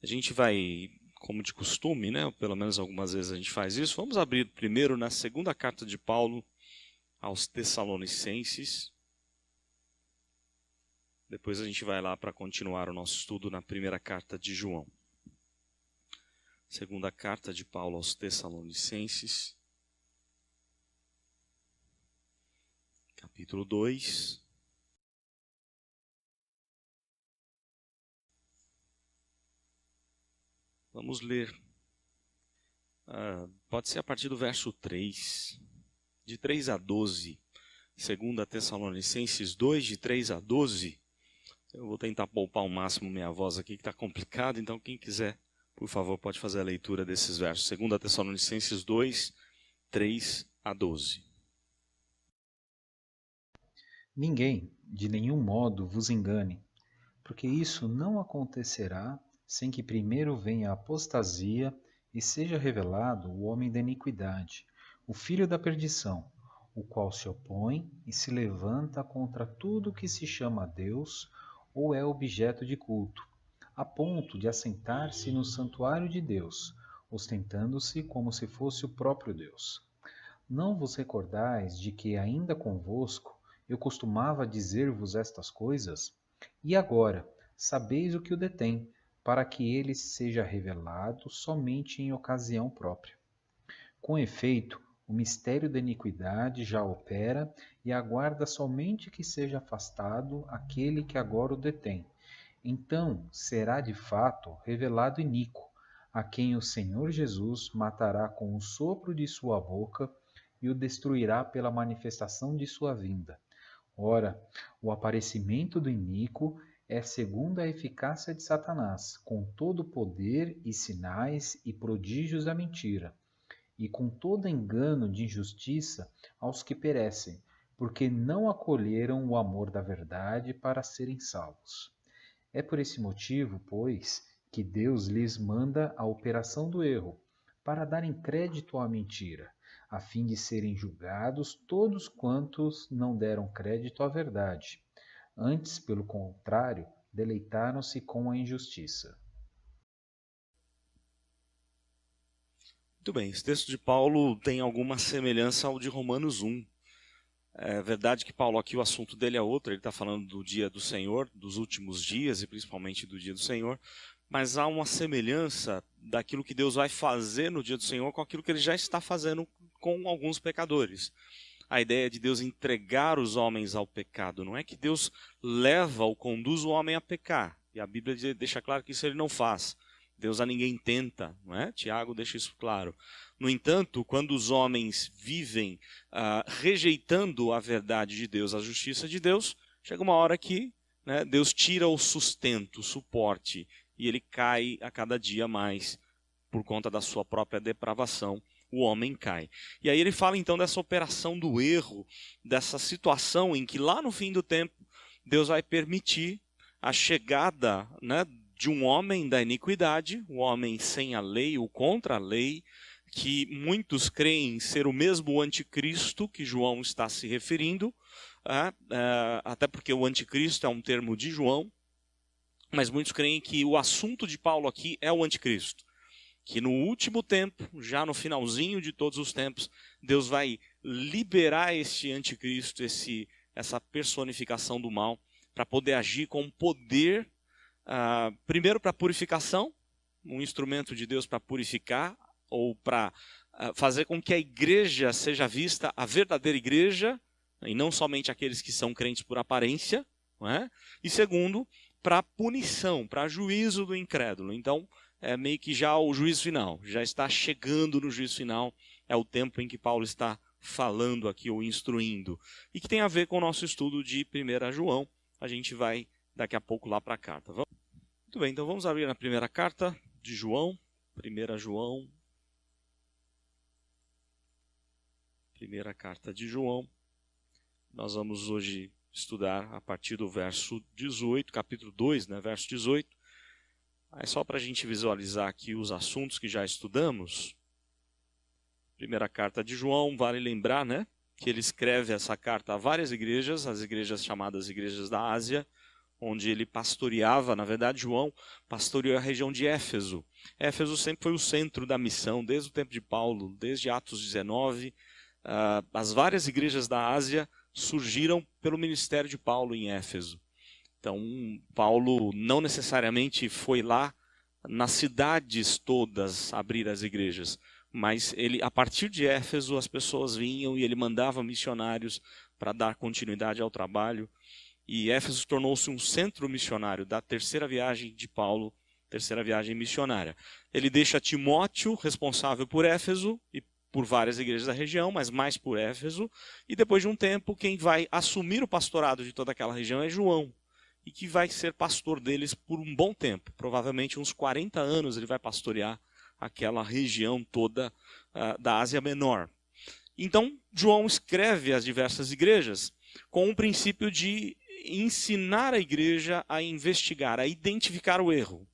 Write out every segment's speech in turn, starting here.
gente vai, como de costume, né? Pelo menos algumas vezes a gente faz isso. Vamos abrir primeiro na segunda carta de Paulo aos Tessalonicenses. Depois a gente vai lá para continuar o nosso estudo na primeira carta de João. Segunda carta de Paulo aos Tessalonicenses, capítulo 2. Vamos ler. Pode ser a partir do verso 3, de 3 a 12. Segunda Tessalonicenses 2, de 3 a 12. Eu vou tentar poupar ao máximo minha voz aqui, que está complicado, então quem quiser, por favor, pode fazer a leitura desses versos. Segunda Tessalonicenses 2, 3 a 12. Ninguém, de nenhum modo, vos engane, porque isso não acontecerá sem que primeiro venha a apostasia e seja revelado o homem da iniquidade, o filho da perdição, o qual se opõe e se levanta contra tudo que se chama Deus ou é objeto de culto, a ponto de assentar-se no santuário de Deus, ostentando-se como se fosse o próprio Deus. Não vos recordais de que ainda convosco eu costumava dizer-vos estas coisas? E agora, sabeis o que o detém, para que ele seja revelado somente em ocasião própria. Com efeito, o mistério da iniquidade já opera e aguarda somente que seja afastado aquele que agora o detém. Então será de fato revelado iníquo, a quem o Senhor Jesus matará com o sopro de sua boca e o destruirá pela manifestação de sua vinda. Ora, o aparecimento do iníquo é segundo a eficácia de Satanás, com todo poder e sinais e prodígios da mentira, e com todo engano de injustiça aos que perecem, porque não acolheram o amor da verdade para serem salvos. É por esse motivo, pois, que Deus lhes manda a operação do erro, para darem crédito à mentira, a fim de serem julgados todos quantos não deram crédito à verdade. Antes, pelo contrário, deleitaram-se com a injustiça. Muito bem, esse texto de Paulo tem alguma semelhança ao de Romanos 1. É verdade que Paulo aqui, o assunto dele é outro, ele está falando do dia do Senhor, dos últimos dias e principalmente do dia do Senhor, mas há uma semelhança daquilo que Deus vai fazer no dia do Senhor com aquilo que ele já está fazendo com alguns pecadores. A ideia de Deus entregar os homens ao pecado, não é que Deus leva ou conduz o homem a pecar, e a Bíblia deixa claro que isso ele não faz. Deus a ninguém tenta, não é? Tiago deixa isso claro. No entanto, quando os homens vivem rejeitando a verdade de Deus, a justiça de Deus, chega uma hora que, né, Deus tira o sustento, o suporte, e ele cai a cada dia mais por conta da sua própria depravação. O homem cai. E aí ele fala então dessa operação do erro, dessa situação em que lá no fim do tempo Deus vai permitir a chegada, né, de um homem da iniquidade, o homem sem a lei, o contra a lei, que muitos creem ser o mesmo anticristo que João está se referindo, até porque o anticristo é um termo de João, mas muitos creem que o assunto de Paulo aqui é o anticristo, que no último tempo, já no finalzinho de todos os tempos, Deus vai liberar este anticristo, essa personificação do mal, para poder agir com poder, primeiro para purificação, um instrumento de Deus para purificar, ou para fazer com que a igreja seja vista, a verdadeira igreja, e não somente aqueles que são crentes por aparência, não é? E segundo, para punição, para juízo do incrédulo. Então, é meio que já o juízo final, já está chegando no juízo final, é o tempo em que Paulo está falando aqui, ou instruindo, e que tem a ver com o nosso estudo de 1 João. A gente vai daqui a pouco lá para a carta. Muito bem, então vamos abrir na primeira carta de João, 1 João, primeira carta de João. Nós vamos hoje estudar a partir do verso 18, capítulo 2, né, verso 18. Aí só para a gente visualizar aqui os assuntos que já estudamos. Primeira carta de João, vale lembrar, né, que ele escreve essa carta a várias igrejas, as igrejas chamadas igrejas da Ásia, onde ele pastoreava. Na verdade, João pastoreou a região de Éfeso. Éfeso sempre foi o centro da missão, desde o tempo de Paulo, desde Atos 19. As várias igrejas da Ásia surgiram pelo ministério de Paulo em Éfeso. Então, Paulo não necessariamente foi lá nas cidades todas abrir as igrejas, mas ele, a partir de Éfeso, as pessoas vinham e ele mandava missionários para dar continuidade ao trabalho. E Éfeso tornou-se um centro missionário da terceira viagem de Paulo, terceira viagem missionária. Ele deixa Timóteo responsável por Éfeso e por várias igrejas da região, mas mais por Éfeso. E depois de um tempo, quem vai assumir o pastorado de toda aquela região é João, e que vai ser pastor deles por um bom tempo. Provavelmente uns 40 anos ele vai pastorear aquela região toda da Ásia Menor. Então, João escreve às diversas igrejas com o princípio de ensinar a igreja a investigar, a identificar o erro,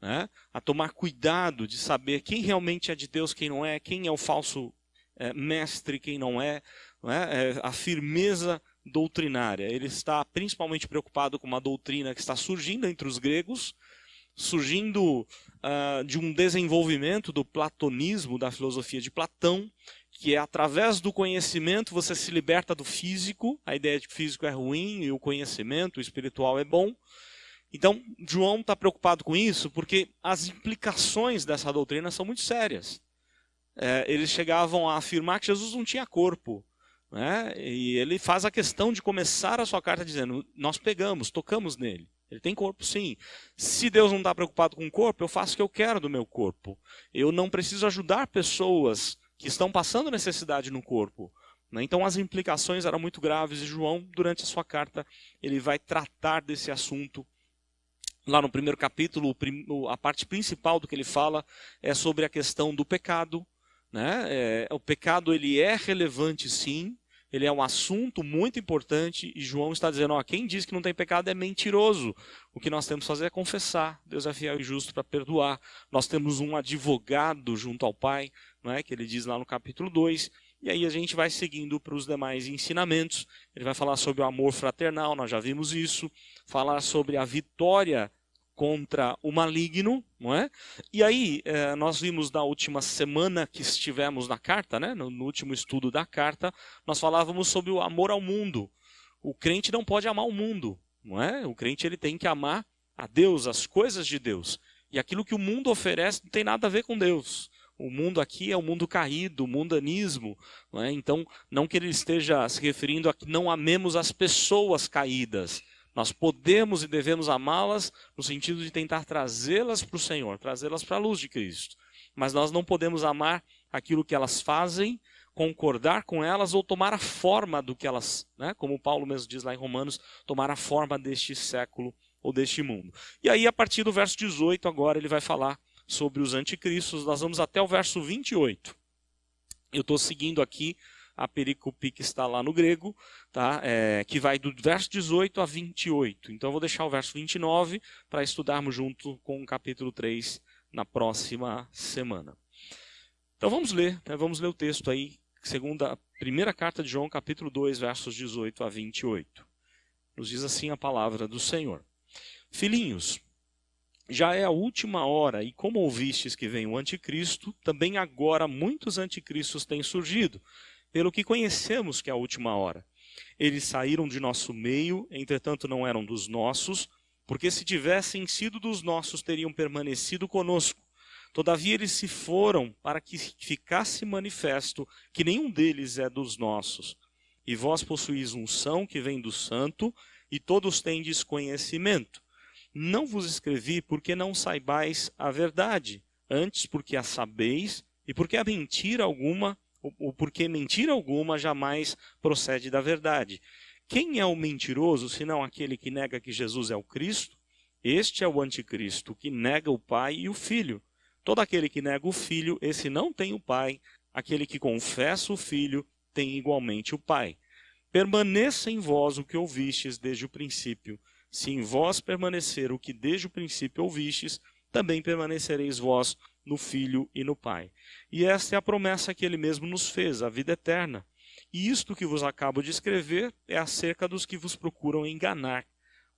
né? A tomar cuidado de saber quem realmente é de Deus, quem não é, quem é o falso mestre, quem não é, a firmeza doutrinária. Ele está principalmente preocupado com uma doutrina que está surgindo entre os gregos, surgindo de um desenvolvimento do platonismo, da filosofia de Platão, que é através do conhecimento você se liberta do físico. A ideia de que o físico é ruim e o conhecimento, o espiritual, é bom. Então, João está preocupado com isso porque as implicações dessa doutrina são muito sérias. Eles chegavam a afirmar que Jesus não tinha corpo, né? E ele faz a questão de começar a sua carta dizendo: nós pegamos, tocamos nele. Ele tem corpo, sim. Se Deus não está preocupado com o corpo, eu faço o que eu quero do meu corpo. Eu não preciso ajudar pessoas que estão passando necessidade no corpo. Então as implicações eram muito graves e João, durante a sua carta, ele vai tratar desse assunto. Lá no primeiro capítulo, a parte principal do que ele fala é sobre a questão do pecado, né? O pecado ele é relevante, sim. Ele é um assunto muito importante e João está dizendo: quem diz que não tem pecado é mentiroso. O que nós temos que fazer é confessar. Deus é fiel e justo para perdoar. Nós temos um advogado junto ao Pai, não é? Que ele diz lá no capítulo 2. E aí a gente vai seguindo para os demais ensinamentos. Ele vai falar sobre o amor fraternal, nós já vimos isso. Falar sobre a vitória contra o maligno, não é? E aí, nós vimos na última semana que estivemos na carta, né? No último estudo da carta, nós falávamos sobre o amor ao mundo. O crente não pode amar o mundo, não é? O crente ele tem que amar a Deus, as coisas de Deus. E aquilo que o mundo oferece não tem nada a ver com Deus. O mundo aqui é o mundo caído, o mundanismo, não é? Então, não que ele esteja se referindo a que não amemos as pessoas caídas. Nós podemos e devemos amá-las no sentido de tentar trazê-las para o Senhor, trazê-las para a luz de Cristo. Mas nós não podemos amar aquilo que elas fazem, concordar com elas ou tomar a forma do que elas, né, como Paulo mesmo diz lá em Romanos, tomar a forma deste século ou deste mundo. E aí, a partir do verso 18, agora ele vai falar sobre os anticristos. Nós vamos até o verso 28. Eu estou seguindo aqui a perícope que está lá no grego, tá? Que vai do verso 18 a 28. Então eu vou deixar o verso 29 para estudarmos junto com o capítulo 3 na próxima semana. Então vamos ler o texto aí, segundo a primeira carta de João, capítulo 2, versos 18 a 28. Nos diz assim a palavra do Senhor: Filhinhos, já é a última hora, e como ouvistes que vem o anticristo, também agora muitos anticristos têm surgido, pelo que conhecemos que é a última hora. Eles saíram de nosso meio, entretanto não eram dos nossos, porque se tivessem sido dos nossos, teriam permanecido conosco. Todavia eles se foram para que ficasse manifesto que nenhum deles é dos nossos. E vós possuís unção que vem do Santo, e todos tendes conhecimento. Não vos escrevi porque não saibais a verdade, antes porque a sabeis, e porque a mentira alguma, ou porque mentira alguma jamais procede da verdade. Quem é o mentiroso, senão aquele que nega que Jesus é o Cristo? Este é o anticristo, que nega o Pai e o Filho. Todo aquele que nega o Filho, esse não tem o Pai. Aquele que confessa o Filho, tem igualmente o Pai. Permaneça em vós o que ouvistes desde o princípio. Se em vós permanecer o que desde o princípio ouvistes, também permanecereis vós no Filho e no Pai. E esta é a promessa que ele mesmo nos fez, a vida eterna. E isto que vos acabo de escrever é acerca dos que vos procuram enganar.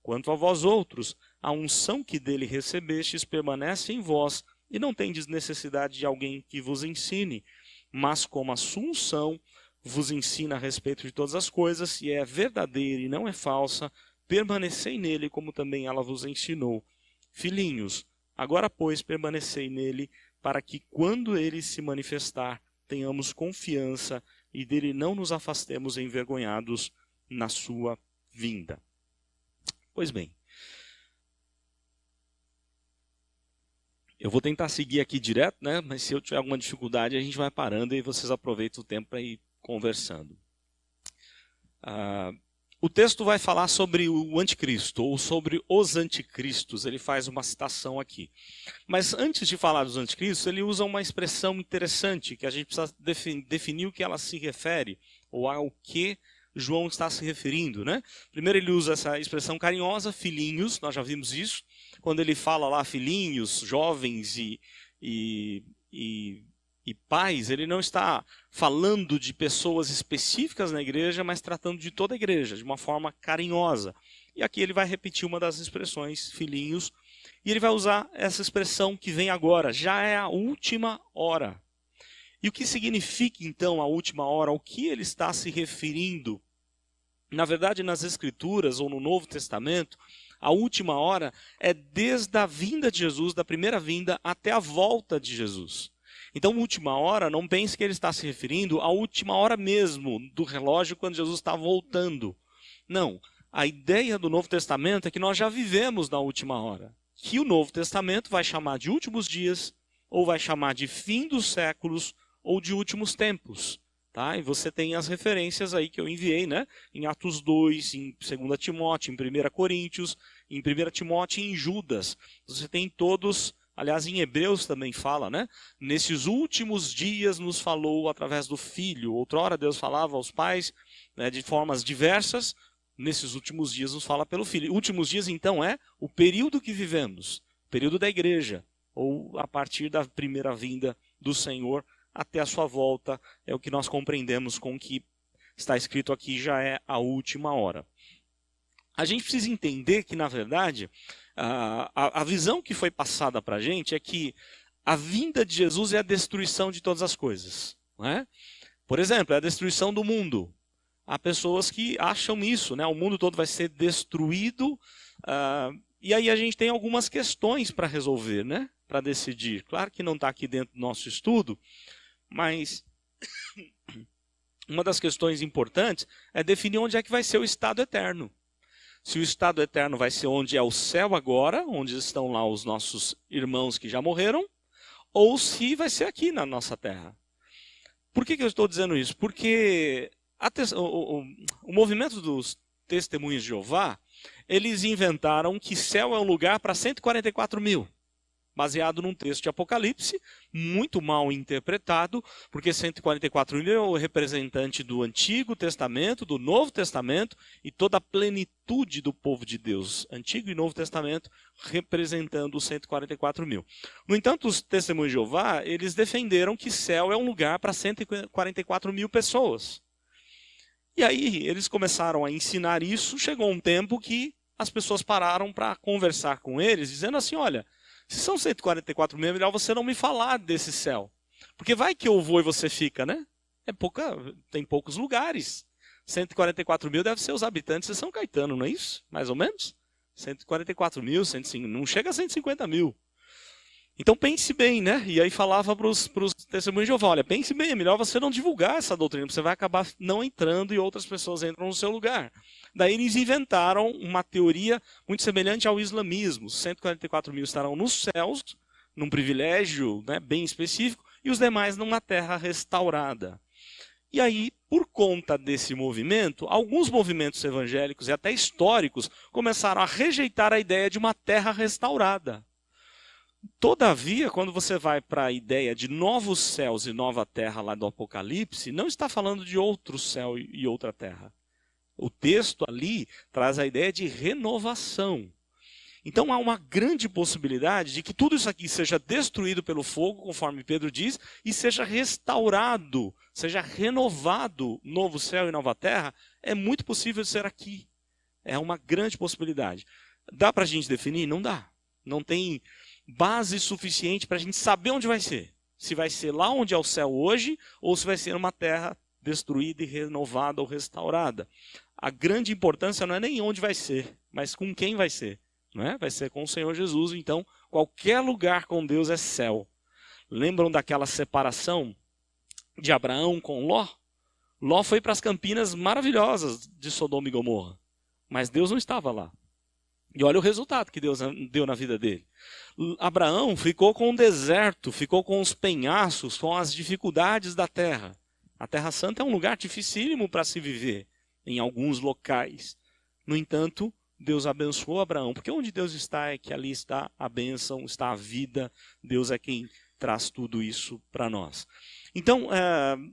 Quanto a vós outros, a unção que dele recebestes permanece em vós, e não tendes necessidade de alguém que vos ensine, mas como a sua unção vos ensina a respeito de todas as coisas, e é verdadeira e não é falsa, permanecei nele como também ela vos ensinou. Filhinhos, agora pois permanecei nele, para que quando ele se manifestar, tenhamos confiança e dele não nos afastemos envergonhados na sua vinda. Pois bem, eu vou tentar seguir aqui direto, né? Mas se eu tiver alguma dificuldade, a gente vai parando e vocês aproveitam o tempo para ir conversando. O texto vai falar sobre o anticristo, ou sobre os anticristos. Ele faz uma citação aqui. Mas antes de falar dos anticristos, ele usa uma expressão interessante, que a gente precisa definir o que ela se refere, ou ao que João está se referindo, né? Primeiro ele usa essa expressão carinhosa, filhinhos, nós já vimos isso. Quando ele fala lá filhinhos, jovens e pais, ele não está falando de pessoas específicas na igreja, mas tratando de toda a igreja, de uma forma carinhosa. E aqui ele vai repetir uma das expressões, filhinhos, e ele vai usar essa expressão que vem agora, já é a última hora. E o que significa então a última hora? Ao que ele está se referindo? Na verdade, nas Escrituras ou no Novo Testamento, a última hora é desde a vinda de Jesus, da primeira vinda, até a volta de Jesus. Então, última hora, não pense que ele está se referindo à última hora mesmo do relógio quando Jesus está voltando. Não, a ideia do Novo Testamento é que nós já vivemos na última hora. Que o Novo Testamento vai chamar de últimos dias, ou vai chamar de fim dos séculos, ou de últimos tempos. Tá? E você tem as referências aí que eu enviei, né? Em Atos 2, em 2 Timóteo, em 1 Coríntios, em 1 Timóteo e em Judas. Você tem todos, aliás, em Hebreus também fala, né? Nesses últimos dias nos falou através do Filho. Outrora Deus falava aos pais, né, de formas diversas. Nesses últimos dias nos fala pelo Filho. Últimos dias, então, é o período que vivemos. O período da igreja. Ou a partir da primeira vinda do Senhor até a sua volta, é o que nós compreendemos com o que está escrito aqui, já é a última hora. A gente precisa entender que, na verdade, a visão que foi passada para a gente é que a vinda de Jesus é a destruição de todas as coisas. Não é? Por exemplo, é a destruição do mundo. Há pessoas que acham isso, né? O mundo todo vai ser destruído, e aí a gente tem algumas questões para resolver, né? Para decidir. Claro que não está aqui dentro do nosso estudo, mas uma das questões importantes é definir onde é que vai ser o estado eterno. Se o estado eterno vai ser onde é o céu agora, onde estão lá os nossos irmãos que já morreram, ou se vai ser aqui na nossa terra. Por que eu estou dizendo isso? Porque o movimento dos Testemunhos de Jeová, eles inventaram que céu é um lugar para 144 mil. Baseado num texto de Apocalipse, muito mal interpretado, porque 144 mil é o representante do Antigo Testamento, do Novo Testamento e toda a plenitude do povo de Deus, Antigo e Novo Testamento, representando os 144 mil. No entanto, os Testemunhos de Jeová, eles defenderam que céu é um lugar para 144 mil pessoas. E aí eles começaram a ensinar isso, chegou um tempo que as pessoas pararam para conversar com eles, dizendo assim, olha, se são 144 mil, é melhor você não me falar desse céu. Porque vai que eu vou e você fica, né? Tem poucos lugares. 144 mil deve ser os habitantes de São Caetano, não é isso? Mais ou menos? 144 mil, 105, não chega a 150 mil. Então pense bem, né? E aí falava para os Testemunhos de Jeová, olha, pense bem, é melhor você não divulgar essa doutrina, porque você vai acabar não entrando e outras pessoas entram no seu lugar. Daí eles inventaram uma teoria muito semelhante ao islamismo. Os 144 mil estarão nos céus, num privilégio, né, bem específico, e os demais numa terra restaurada. E aí, por conta desse movimento, alguns movimentos evangélicos e até históricos começaram a rejeitar a ideia de uma terra restaurada. Todavia, quando você vai para a ideia de novos céus e nova terra lá do Apocalipse, não está falando de outro céu e outra terra. O texto ali traz a ideia de renovação. Então há uma grande possibilidade de que tudo isso aqui seja destruído pelo fogo, conforme Pedro diz, e seja restaurado, seja renovado novo céu e nova terra. É muito possível ser aqui. É uma grande possibilidade. Dá para a gente definir? Não dá. Não tem base suficiente para a gente saber onde vai ser. Se vai ser lá onde é o céu hoje, ou se vai ser uma terra destruída e renovada ou restaurada. A grande importância não é nem onde vai ser, mas com quem vai ser. Não é? Vai ser com o Senhor Jesus. Então, qualquer lugar com Deus é céu. Lembram daquela separação de Abraão com Ló? Ló foi para as campinas maravilhosas de Sodoma e Gomorra, mas Deus não estava lá. E olha o resultado que Deus deu na vida dele. Abraão ficou com o deserto, ficou com os penhascos, com as dificuldades da terra. A Terra Santa é um lugar dificílimo para se viver em alguns locais. No entanto, Deus abençoou Abraão, porque onde Deus está é que ali está a bênção, está a vida. Deus é quem traz tudo isso para nós. Então,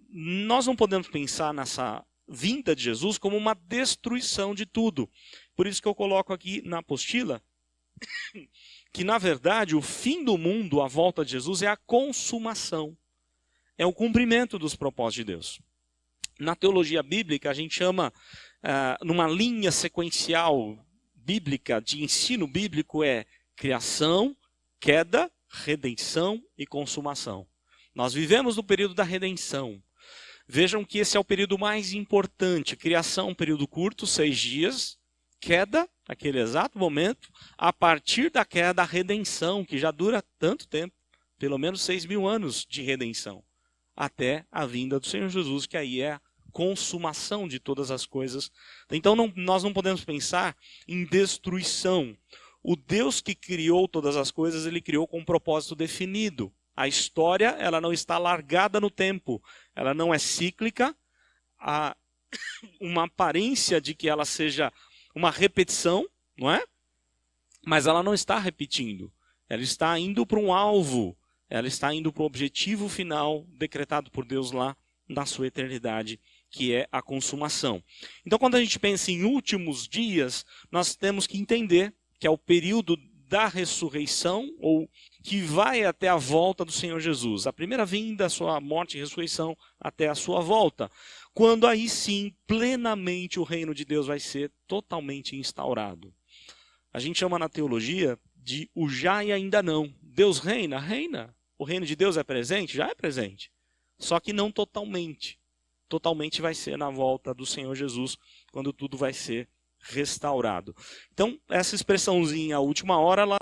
nós não podemos pensar nessa vinda de Jesus como uma destruição de tudo. Por isso que eu coloco aqui na apostila que, na verdade, o fim do mundo, a volta de Jesus, é a consumação. É o cumprimento dos propósitos de Deus. Na teologia bíblica, a gente chama, numa linha sequencial bíblica, de ensino bíblico, é criação, queda, redenção e consumação. Nós vivemos no período da redenção. Vejam que esse é o período mais importante. Criação, um período curto, 6 dias. Queda, naquele exato momento. A partir da queda, a redenção, que já dura tanto tempo, pelo menos 6.000 anos de redenção, até a vinda do Senhor Jesus, que aí é a consumação de todas as coisas. Então nós não podemos pensar em destruição. O Deus que criou todas as coisas, ele criou com um propósito definido. A história, ela não está largada no tempo, ela não é cíclica, há uma aparência de que ela seja uma repetição, não é? Mas ela não está repetindo, ela está indo para um alvo, ela está indo para o objetivo final decretado por Deus lá na sua eternidade, que é a consumação. Então, quando a gente pensa em últimos dias, nós temos que entender que é o período da ressurreição, ou que vai até a volta do Senhor Jesus. A primeira vinda, a sua morte e ressurreição, até a sua volta. Quando aí sim, plenamente, o reino de Deus vai ser totalmente instaurado. A gente chama na teologia de o já e ainda não. Deus reina? Reina. O reino de Deus é presente? Já é presente. Só que não totalmente. Totalmente vai ser na volta do Senhor Jesus, quando tudo vai ser restaurado. Então, essa expressãozinha, a última hora, ela,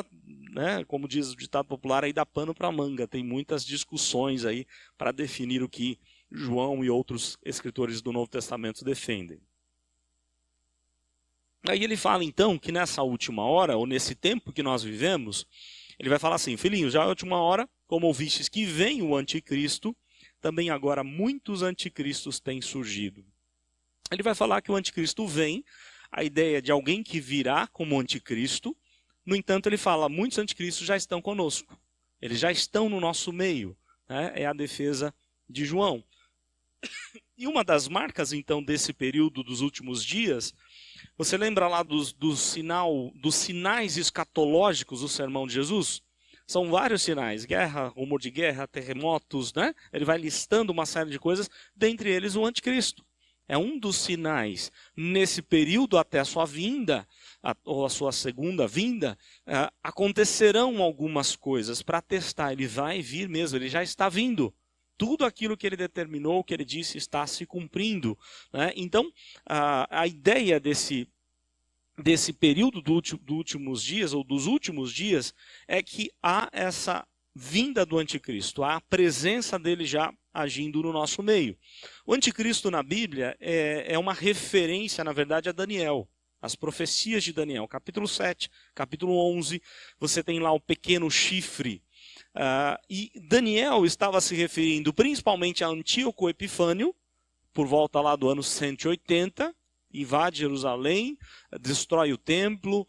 né, como diz o ditado popular, aí dá pano para manga. Tem muitas discussões aí para definir o que João e outros escritores do Novo Testamento defendem. Aí ele fala então que nessa última hora, ou nesse tempo que nós vivemos, ele vai falar assim: filhinhos, já é a última hora, como ouvistes que vem o anticristo, também agora muitos anticristos têm surgido. Ele vai falar que o anticristo vem, a ideia de alguém que virá como anticristo. No entanto, ele fala, muitos anticristos já estão conosco. Eles já estão no nosso meio. Né? É a defesa de João. E uma das marcas, então, desse período dos últimos dias, você lembra lá dos sinais escatológicos do sermão de Jesus? São vários sinais, guerra, rumor de guerra, terremotos, né? Ele vai listando uma série de coisas, dentre eles o anticristo. É um dos sinais. Nesse período até a sua vinda, ou a sua segunda vinda, acontecerão algumas coisas para testar. Ele vai vir mesmo, ele já está vindo. Tudo aquilo que ele determinou, que ele disse, está se cumprindo. Né? Então, a ideia desse período dos últimos dias, ou dos últimos dias, é que há essa vinda do anticristo, há a presença dele já agindo no nosso meio. O anticristo na Bíblia é uma referência, na verdade, a Daniel. As profecias de Daniel, capítulo 7, capítulo 11, você tem lá o pequeno chifre. E Daniel estava se referindo principalmente a Antíoco Epifânio, por volta lá do ano 180, invade Jerusalém, destrói o templo,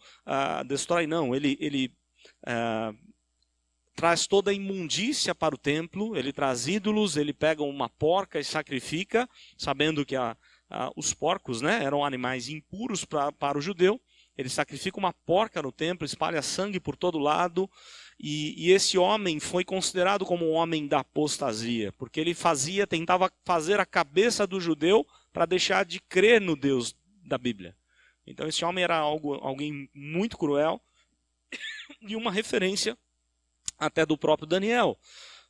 ele traz toda a imundícia para o templo, ele traz ídolos, ele pega uma porca e sacrifica, sabendo que os porcos, né, eram animais impuros para o judeu. Ele sacrifica uma porca no templo, espalha sangue por todo lado, e esse homem foi considerado como um homem da apostasia, porque ele tentava fazer a cabeça do judeu para deixar de crer no Deus da Bíblia. Então esse homem era alguém muito cruel e uma referência até do próprio Daniel.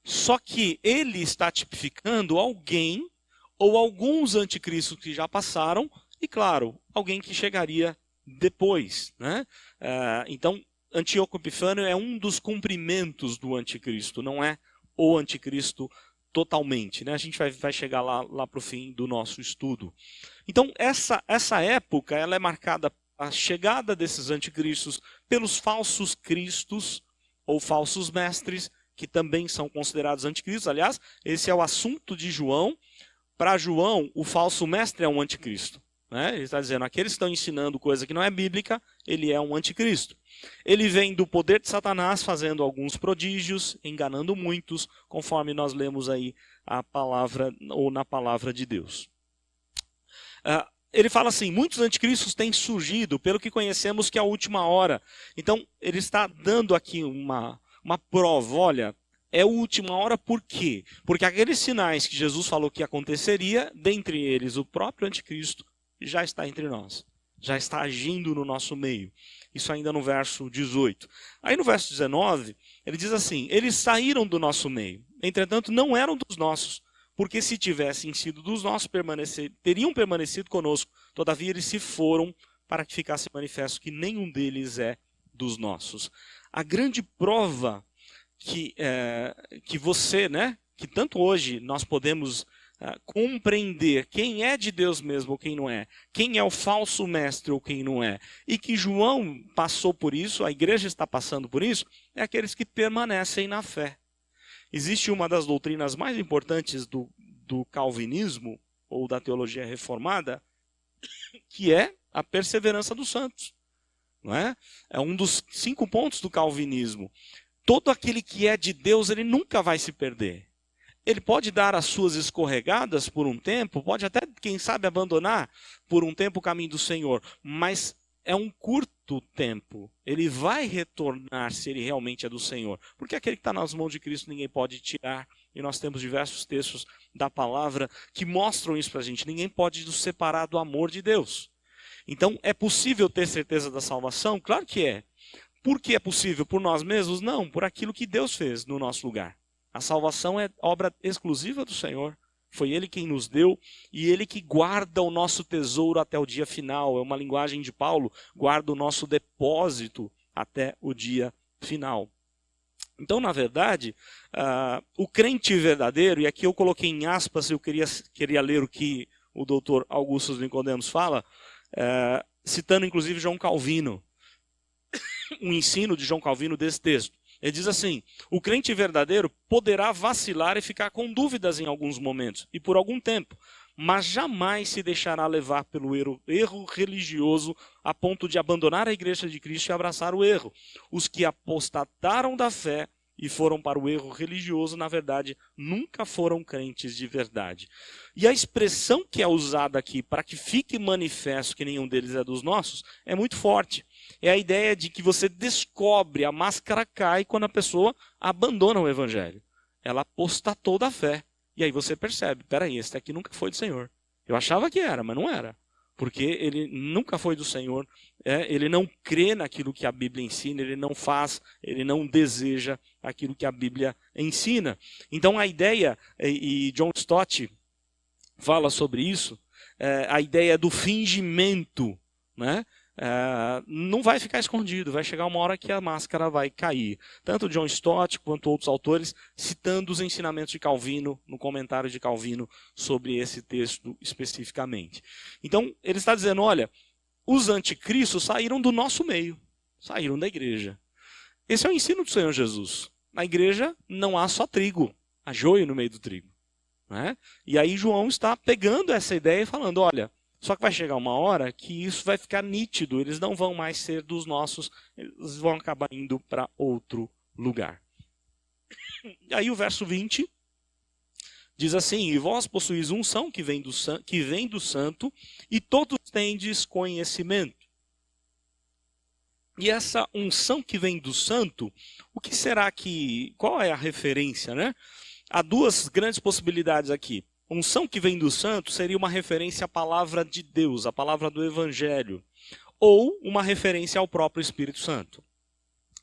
Só que ele está tipificando alguém ou alguns anticristos que já passaram e, claro, alguém que chegaria depois, né? Então, Antíoco Epifânio é um dos cumprimentos do anticristo, não é o anticristo totalmente, né? A gente vai chegar lá para o fim do nosso estudo. Então, essa época ela é marcada, a chegada desses anticristos, pelos falsos cristos ou falsos mestres, que também são considerados anticristos. Aliás, esse é o assunto de João. Para João, o falso mestre é um anticristo, né? Ele está dizendo, aqueles que estão ensinando coisa que não é bíblica, ele é um anticristo. Ele vem do poder de Satanás, fazendo alguns prodígios, enganando muitos, conforme nós lemos aí a palavra, ou na palavra de Deus. Ele fala assim, muitos anticristos têm surgido, pelo que conhecemos que é a última hora. Então, ele está dando aqui uma prova, olha, é a última hora por quê? Porque aqueles sinais que Jesus falou que aconteceria, dentre eles o próprio anticristo, já está entre nós. Já está agindo no nosso meio. Isso ainda no verso 18. Aí no verso 19, ele diz assim, eles saíram do nosso meio, entretanto não eram dos nossos, porque se tivessem sido dos nossos, teriam permanecido conosco, todavia eles se foram para que ficasse manifesto que nenhum deles é dos nossos. A grande prova que você, né, que tanto hoje nós podemos compreender quem é de Deus mesmo ou quem não é, quem é o falso mestre ou quem não é, e que João passou por isso, a igreja está passando por isso, é aqueles que permanecem na fé. Existe uma das doutrinas mais importantes do calvinismo, ou da teologia reformada, que é a perseverança dos santos. Não é? É um dos 5 pontos do calvinismo. Todo aquele que é de Deus, ele nunca vai se perder. Ele pode dar as suas escorregadas por um tempo, pode até, quem sabe, abandonar por um tempo o caminho do Senhor, mas é um curto tempo. Ele vai retornar se ele realmente é do Senhor. Porque aquele que está nas mãos de Cristo ninguém pode tirar. E nós temos diversos textos da palavra que mostram isso para a gente. Ninguém pode nos separar do amor de Deus. Então, é possível ter certeza da salvação? Claro que é. Por que é possível? Por nós mesmos? Não, por aquilo que Deus fez no nosso lugar. A salvação é obra exclusiva do Senhor. Foi Ele quem nos deu e Ele que guarda o nosso tesouro até o dia final. É uma linguagem de Paulo, guarda o nosso depósito até o dia final. Então, na verdade, o crente verdadeiro, e aqui eu coloquei em aspas, eu queria ler o que o doutor Augusto Nicodemos fala, citando inclusive João Calvino, um ensino de João Calvino desse texto. Ele diz assim, o crente verdadeiro poderá vacilar e ficar com dúvidas em alguns momentos, e por algum tempo, mas jamais se deixará levar pelo erro religioso a ponto de abandonar a igreja de Cristo e abraçar o erro. Os que apostataram da fé e foram para o erro religioso, na verdade, nunca foram crentes de verdade. E a expressão que é usada aqui, para que fique manifesto que nenhum deles é dos nossos, é muito forte. É a ideia de que você descobre, a máscara cai quando a pessoa abandona o evangelho. Ela apostatou da fé. E aí você percebe, peraí, esse aqui nunca foi do Senhor. Eu achava que era, mas não era. Porque ele nunca foi do Senhor, ele não crê naquilo que a Bíblia ensina, ele não faz, ele não deseja aquilo que a Bíblia ensina. Então a ideia, e John Stott fala sobre isso, a ideia do fingimento, né? Não vai ficar escondido, vai chegar uma hora que a máscara vai cair. Tanto John Stott quanto outros autores citando os ensinamentos de Calvino, no comentário de Calvino sobre esse texto especificamente. Então ele está dizendo, olha, os anticristos saíram do nosso meio, saíram da igreja. Esse é o ensino do Senhor Jesus. Na igreja não há só trigo, há joio no meio do trigo, né? E aí João está pegando essa ideia e falando, olha, só que vai chegar uma hora que isso vai ficar nítido, eles não vão mais ser dos nossos, eles vão acabar indo para outro lugar. E aí o verso 20 diz assim, e vós possuís unção que vem do santo, e todos tendes conhecimento. E essa unção que vem do santo, o que será que, qual é a referência, né? Há 2 grandes possibilidades aqui. Unção que vem do santo seria uma referência à palavra de Deus, à palavra do Evangelho. ou uma referência ao próprio Espírito Santo.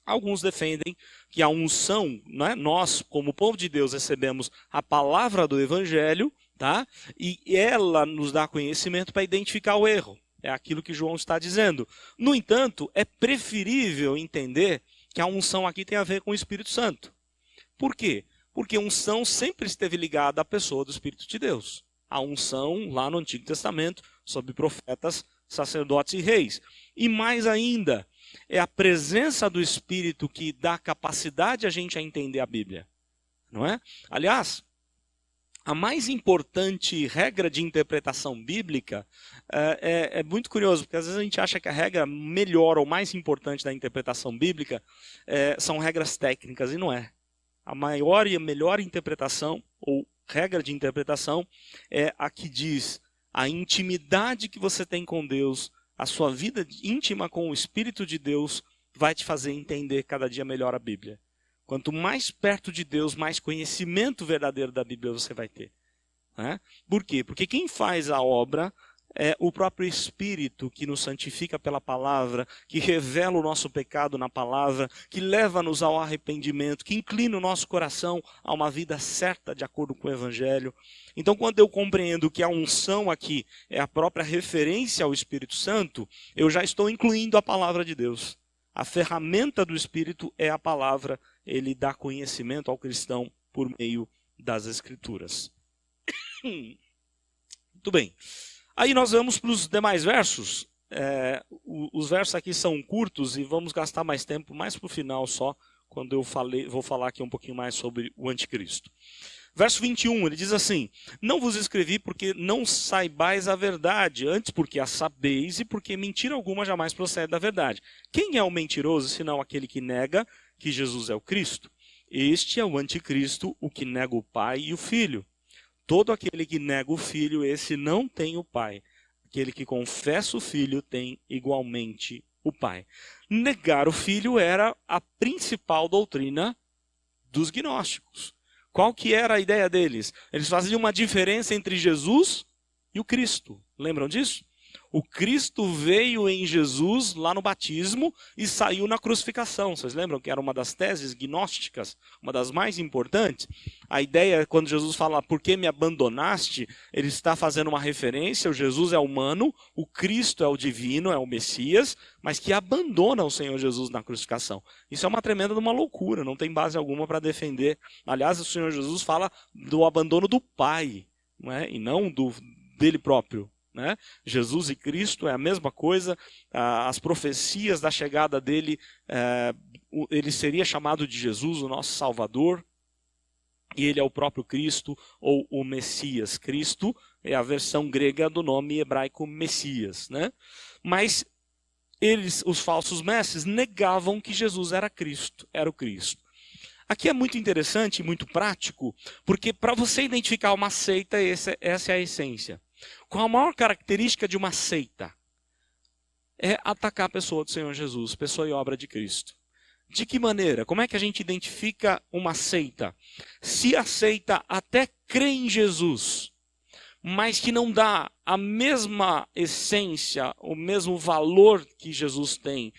Alguns defendem que a unção, né, nós, como povo de Deus, recebemos a palavra do Evangelho, tá? E ela nos dá conhecimento para identificar o erro. É aquilo que João está dizendo. No entanto, é preferível entender que a unção aqui tem a ver com o Espírito Santo. Por quê? Porque a unção sempre esteve ligada à pessoa do Espírito de Deus. A unção, lá no Antigo Testamento, sobre profetas, sacerdotes e reis. E mais ainda, é a presença do Espírito que dá capacidade a gente a entender a Bíblia. Não é? Aliás, a mais importante regra de interpretação bíblica é muito curioso, porque às vezes a gente acha que a regra melhor ou mais importante da interpretação bíblica são regras técnicas, e não é. A maior e a melhor interpretação, ou regra de interpretação, é a que diz a intimidade que você tem com Deus, a sua vida íntima com o Espírito de Deus vai te fazer entender cada dia melhor a Bíblia. Quanto mais perto de Deus, mais conhecimento verdadeiro da Bíblia você vai ter. Né? Por quê? Porque quem faz a obra é o próprio Espírito que nos santifica pela palavra, que revela o nosso pecado na palavra, que leva-nos ao arrependimento, que inclina o nosso coração a uma vida certa de acordo com o Evangelho. Então, quando eu compreendo que a unção aqui é a própria referência ao Espírito Santo, eu já estou incluindo a palavra de Deus. A ferramenta do Espírito é a palavra, ele dá conhecimento ao cristão por meio das Escrituras. Muito bem. Aí nós vamos para os demais versos. Os versos aqui são curtos e vamos gastar mais tempo, mais para o final só, quando eu vou falar aqui um pouquinho mais sobre o anticristo. Verso 21, ele diz assim: não vos escrevi porque não saibais a verdade, antes porque a sabeis e porque mentira alguma jamais procede da verdade. Quem é o mentiroso, senão aquele que nega que Jesus é o Cristo? Este é o anticristo, o que nega o Pai e o Filho. Todo aquele que nega o Filho, esse não tem o Pai. Aquele que confessa o Filho tem igualmente o Pai. Negar o Filho era a principal doutrina dos gnósticos. Qual que era a ideia deles? Eles faziam uma diferença entre Jesus e o Cristo. Lembram disso? O Cristo veio em Jesus lá no batismo e saiu na crucificação. Vocês lembram que era uma das teses gnósticas, uma das mais importantes? A ideia, quando Jesus fala, por que me abandonaste? Ele está fazendo uma referência, o Jesus é humano, o Cristo é o divino, é o Messias, mas que abandona o Senhor Jesus na crucificação. Isso é uma tremenda de uma loucura, não tem base alguma para defender. Aliás, o Senhor Jesus fala do abandono do Pai, não é? E não dele próprio. Né? Jesus e Cristo é a mesma coisa. As profecias da chegada dele, ele seria chamado de Jesus, o nosso Salvador, e ele é o próprio Cristo ou o Messias. Cristo é a versão grega do nome hebraico Messias, né? Mas eles, os falsos mestres, negavam que Jesus era Cristo, era o Cristo. Aqui é muito interessante e muito prático, porque para você identificar uma seita, essa é a essência. Qual a maior característica de uma seita? É atacar a pessoa do Senhor Jesus, pessoa e obra de Cristo. De que maneira? Como é que a gente identifica uma seita? Se a seita até crê em Jesus, mas que não dá a mesma essência, o mesmo valor que Jesus tem.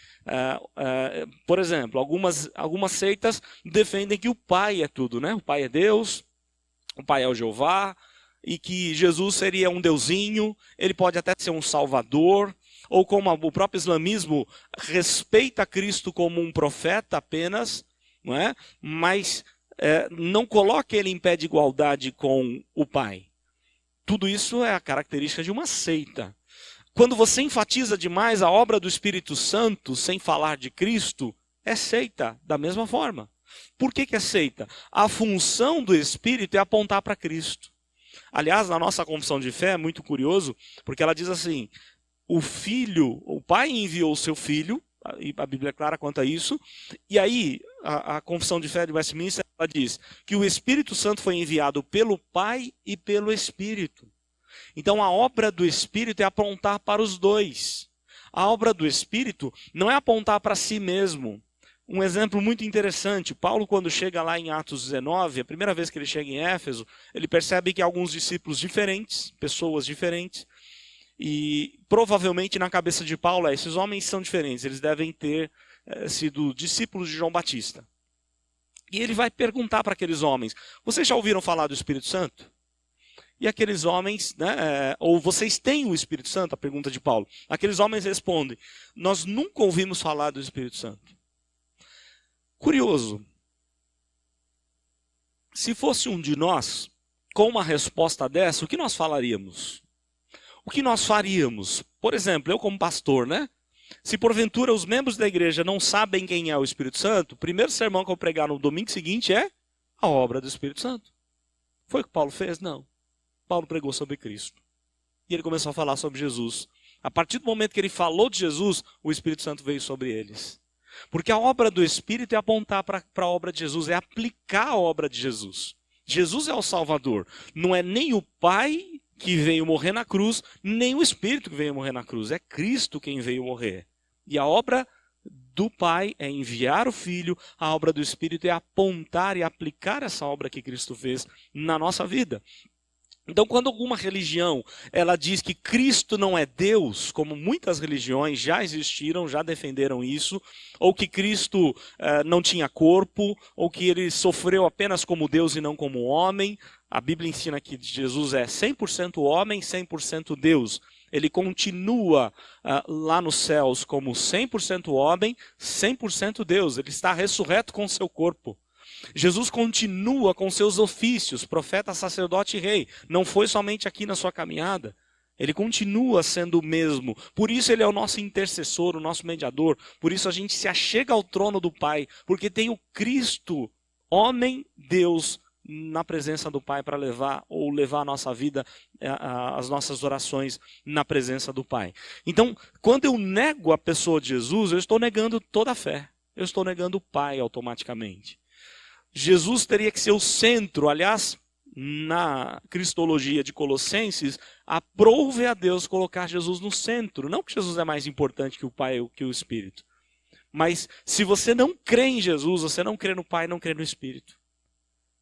Por exemplo, algumas seitas defendem que o Pai é tudo, né? O Pai é Deus, o Pai é o Jeová, e que Jesus seria um deusinho, ele pode até ser um salvador, ou como o próprio islamismo respeita Cristo como um profeta apenas, não é? Mas não coloca ele em pé de igualdade com o Pai. Tudo isso é a característica de uma seita. Quando você enfatiza demais a obra do Espírito Santo, sem falar de Cristo, é seita da mesma forma. Por que é seita? A função do Espírito é apontar para Cristo. Aliás, na nossa confissão de fé é muito curioso, porque ela diz assim, o Pai enviou o seu Filho, e a Bíblia é clara quanto a isso, e aí a confissão de fé de Westminster ela diz que o Espírito Santo foi enviado pelo Pai e pelo Espírito. Então a obra do Espírito é apontar para os dois. A obra do Espírito não é apontar para si mesmo. Um exemplo muito interessante, Paulo quando chega lá em Atos 19, a primeira vez que ele chega em Éfeso, ele percebe que há alguns discípulos diferentes, pessoas diferentes, E provavelmente na cabeça de Paulo, esses homens são diferentes, eles devem ter sido discípulos de João Batista. E ele vai perguntar para aqueles homens, vocês já ouviram falar do Espírito Santo? E aqueles homens, ou vocês têm o Espírito Santo? A pergunta de Paulo. Aqueles homens respondem, nós nunca ouvimos falar do Espírito Santo. Curioso, se fosse um de nós, com uma resposta dessa, o que nós falaríamos? O que nós faríamos? Por exemplo, eu como pastor, Se porventura os membros da igreja não sabem quem é o Espírito Santo, o primeiro sermão que eu pregar no domingo seguinte é a obra do Espírito Santo. Foi o que Paulo fez? Não. Paulo pregou sobre Cristo. E ele começou a falar sobre Jesus. A partir do momento que ele falou de Jesus, o Espírito Santo veio sobre eles. Porque a obra do Espírito é apontar para a obra de Jesus, é aplicar a obra de Jesus. Jesus é o Salvador. Não é nem o Pai que veio morrer na cruz, nem o Espírito que veio morrer na cruz. É Cristo quem veio morrer. E a obra do Pai é enviar o Filho, a obra do Espírito é apontar e aplicar essa obra que Cristo fez na nossa vida. Então, quando alguma religião ela diz que Cristo não é Deus, como muitas religiões já existiram, já defenderam isso, ou que Cristo não tinha corpo, ou que ele sofreu apenas como Deus e não como homem, a Bíblia ensina que Jesus é 100% homem, 100% Deus. Ele continua lá nos céus como 100% homem, 100% Deus. Ele está ressurreto com seu corpo. Jesus continua com seus ofícios, profeta, sacerdote e rei. Não foi somente aqui na sua caminhada. Ele continua sendo o mesmo. Por isso ele é o nosso intercessor, o nosso mediador. Por isso a gente se achega ao trono do Pai. Porque tem o Cristo, homem, Deus, na presença do Pai para levar a nossa vida, as nossas orações na presença do Pai. Então, quando eu nego a pessoa de Jesus, eu estou negando toda a fé. Eu estou negando o Pai automaticamente. Jesus teria que ser o centro. Aliás, na cristologia de Colossenses, aprove a Deus colocar Jesus no centro. Não que Jesus é mais importante que o Pai ou que o Espírito. Mas se você não crê em Jesus, você não crê no Pai, não crê no Espírito.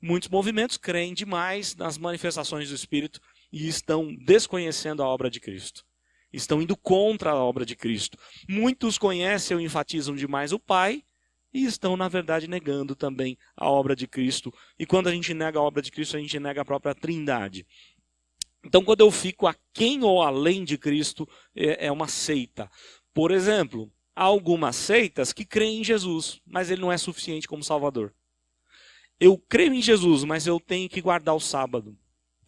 Muitos movimentos creem demais nas manifestações do Espírito e estão desconhecendo a obra de Cristo. Estão indo contra a obra de Cristo. Muitos conhecem ou enfatizam demais o Pai, e estão, na verdade, negando também a obra de Cristo. E quando a gente nega a obra de Cristo, a gente nega a própria Trindade. Então, quando eu fico aquém ou além de Cristo, é uma seita. Por exemplo, há algumas seitas que creem em Jesus, mas ele não é suficiente como Salvador. Eu creio em Jesus, mas eu tenho que guardar o sábado.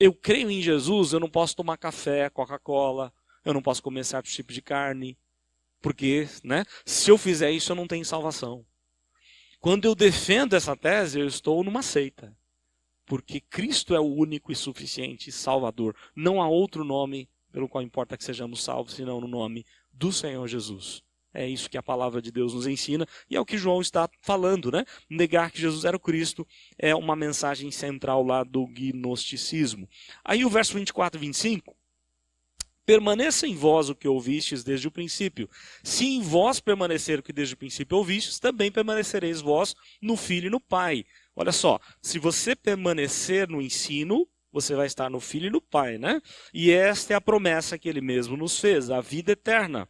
Eu creio em Jesus, eu não posso tomar café, Coca-Cola, eu não posso comer certo tipo de carne, porque, se eu fizer isso, eu não tenho salvação. Quando eu defendo essa tese, eu estou numa seita. Porque Cristo é o único e suficiente Salvador. Não há outro nome pelo qual importa que sejamos salvos, senão no nome do Senhor Jesus. É isso que a palavra de Deus nos ensina e é o que João está falando, Negar que Jesus era o Cristo é uma mensagem central lá do gnosticismo. Aí o verso 24 e 25. Permaneça em vós o que ouvistes desde o princípio. Se em vós permanecer o que desde o princípio ouvistes, também permanecereis vós no Filho e no Pai. Olha só, se você permanecer no ensino, você vai estar no Filho e no Pai, E esta é a promessa que ele mesmo nos fez, a vida eterna.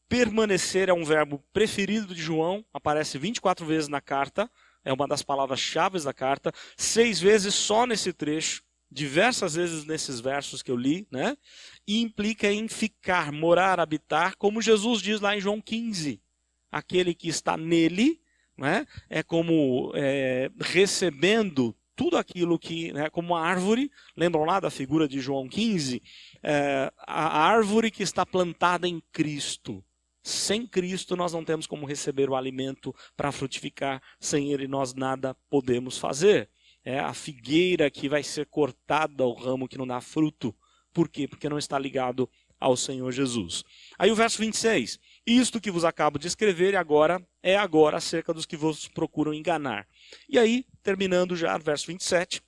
Permanecer é um verbo preferido de João, aparece 24 vezes na carta, é uma das palavras-chave da carta, 6 vezes só nesse trecho, diversas vezes nesses versos que eu li, E implica em ficar, morar, habitar, como Jesus diz lá em João 15. Aquele que está nele, é como recebendo tudo aquilo que, como a árvore, lembram lá da figura de João 15? A árvore que está plantada em Cristo. Sem Cristo nós não temos como receber o alimento para frutificar, sem Ele nós nada podemos fazer. É a figueira que vai ser cortada, o ramo que não dá fruto. Por quê? Porque não está ligado ao Senhor Jesus. Aí o verso 26. Isto que vos acabo de escrever é agora acerca dos que vos procuram enganar. E aí, terminando já, verso 27.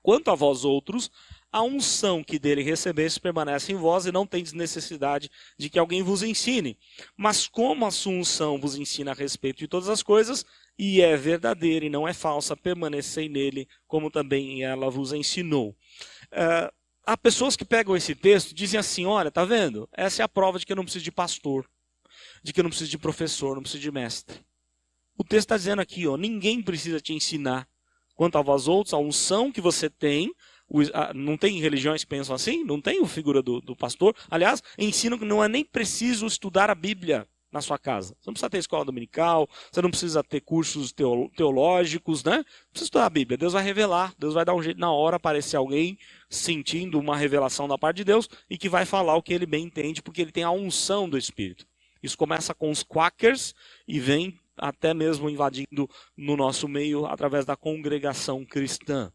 Quanto a vós outros, a unção que dele recebeste permanece em vós e não tendes necessidade de que alguém vos ensine. Mas como a sua unção vos ensina a respeito de todas as coisas, e é verdadeira e não é falsa, permanecei nele, como também ela vos ensinou. há pessoas que pegam esse texto e dizem assim, olha, tá vendo? Essa é a prova de que eu não preciso de pastor, de que eu não preciso de professor, não preciso de mestre. O texto está dizendo aqui, ó, ninguém precisa te ensinar. Quanto a vós outros, a unção que você tem, não tem religiões que pensam assim? Não tem a figura do pastor? Aliás, ensinam que não é nem preciso estudar a Bíblia na sua casa. Você não precisa ter escola dominical, você não precisa ter cursos teológicos, né? Não precisa estudar a Bíblia. Deus vai revelar, Deus vai dar um jeito na hora, aparecer alguém sentindo uma revelação da parte de Deus e que vai falar o que ele bem entende, porque ele tem a unção do Espírito. Isso começa com os quakers e vem até mesmo invadindo no nosso meio através da congregação cristã.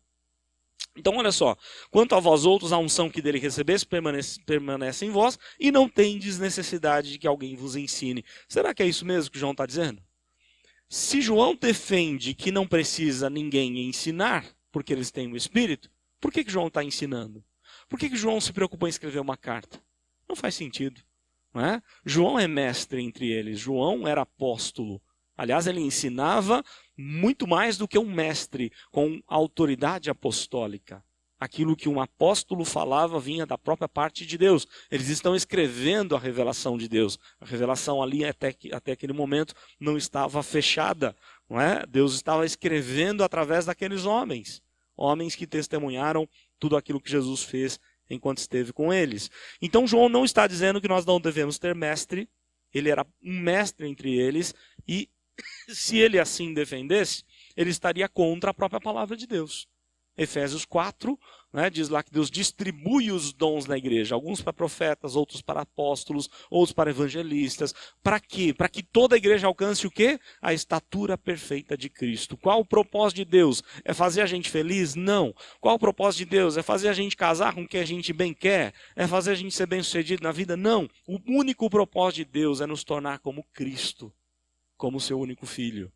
Então olha só, quanto a vós outros, a unção que dele recebesse permanece em vós e não tendes necessidade de que alguém vos ensine. Será que é isso mesmo que João está dizendo? Se João defende que não precisa ninguém ensinar, porque eles têm o Espírito, por que João está ensinando? Por que João se preocupou em escrever uma carta? Não faz sentido. Não é? João é mestre entre eles, João era apóstolo. Aliás, ele ensinava muito mais do que um mestre, com autoridade apostólica. Aquilo que um apóstolo falava vinha da própria parte de Deus. Eles estão escrevendo a revelação de Deus. A revelação ali até aquele momento não estava fechada. Não é? Deus estava escrevendo através daqueles homens. Homens que testemunharam tudo aquilo que Jesus fez enquanto esteve com eles. Então João não está dizendo que nós não devemos ter mestre. Ele era um mestre entre eles e se ele assim defendesse, ele estaria contra a própria palavra de Deus. Efésios 4, né, diz lá que Deus distribui os dons na igreja, alguns para profetas, outros para apóstolos, outros para evangelistas. Para quê? Para que toda a igreja alcance o quê? A estatura perfeita de Cristo. Qual o propósito de Deus? É fazer a gente feliz? Não. Qual o propósito de Deus? É fazer a gente casar com o que a gente bem quer? É fazer a gente ser bem-sucedido na vida? Não. O único propósito de Deus é nos tornar como Cristo, como seu único filho.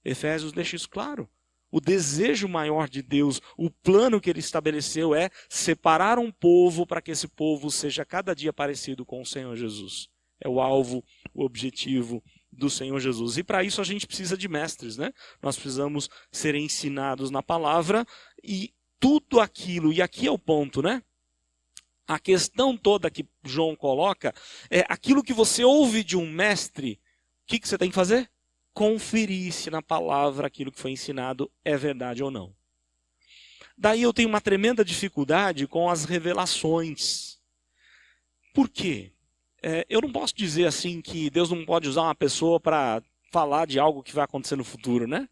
Efésios deixa isso claro. O desejo maior de Deus, o plano que ele estabeleceu é separar um povo para que esse povo seja cada dia parecido com o Senhor Jesus. É o alvo, o objetivo do Senhor Jesus. E para isso a gente precisa de mestres, né? Nós precisamos ser ensinados na palavra e tudo aquilo, e aqui é o ponto, né? A questão toda que João coloca é aquilo que você ouve de um mestre. O que você tem que fazer? Conferir se na palavra aquilo que foi ensinado é verdade ou não. Daí eu tenho uma tremenda dificuldade com as revelações. Por quê? Eu não posso dizer assim que Deus não pode usar uma pessoa para falar de algo que vai acontecer no futuro, né?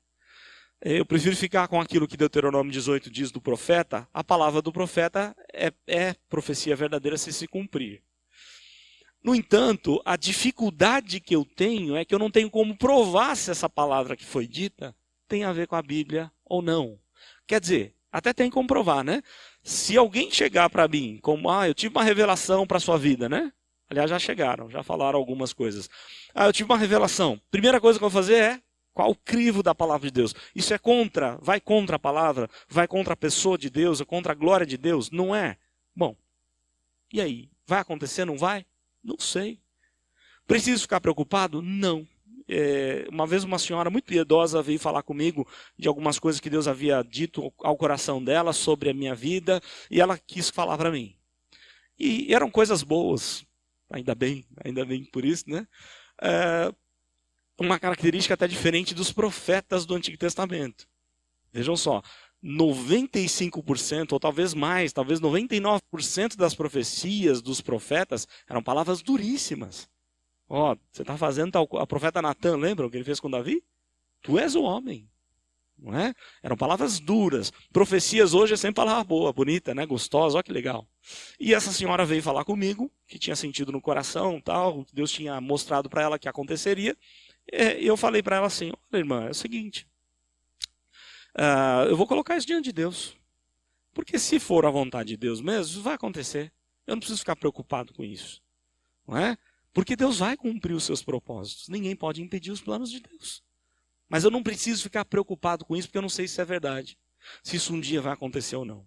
Eu prefiro ficar com aquilo que Deuteronômio 18 diz do profeta. A palavra do profeta é profecia verdadeira se cumprir. No entanto, a dificuldade que eu tenho é que eu não tenho como provar se essa palavra que foi dita tem a ver com a Bíblia ou não. Quer dizer, até tem como provar, né? Se alguém chegar para mim como, eu tive uma revelação para a sua vida, né? Aliás, já chegaram, já falaram algumas coisas. Eu tive uma revelação. Primeira coisa que eu vou fazer é, qual o crivo da palavra de Deus? Isso vai contra a palavra? Vai contra a pessoa de Deus? É contra a glória de Deus? Não é? Bom, e aí? Vai acontecer, não vai? Não sei. Preciso ficar preocupado? Não. Uma vez uma senhora muito piedosa veio falar comigo de algumas coisas que Deus havia dito ao coração dela sobre a minha vida, e ela quis falar para mim. E eram coisas boas, ainda bem por isso, né? Uma característica até diferente dos profetas do Antigo Testamento. Vejam só, 95%, ou talvez mais, talvez 99% das profecias dos profetas eram palavras duríssimas. Você está fazendo tal coisa. A profeta Natan, lembra o que ele fez com Davi? Tu és o homem. Não é? Eram palavras duras. Profecias hoje é sempre palavra boa, bonita, né? Gostosa, olha que legal. E essa senhora veio falar comigo, que tinha sentido no coração, tal, Deus tinha mostrado para ela que aconteceria. E eu falei para ela assim, olha irmã, é o seguinte, eu vou colocar isso diante de Deus. Porque se for a vontade de Deus mesmo, isso vai acontecer. Eu não preciso ficar preocupado com isso. Não é? Porque Deus vai cumprir os seus propósitos. Ninguém pode impedir os planos de Deus. Mas eu não preciso ficar preocupado com isso, porque eu não sei se é verdade. Se isso um dia vai acontecer ou não.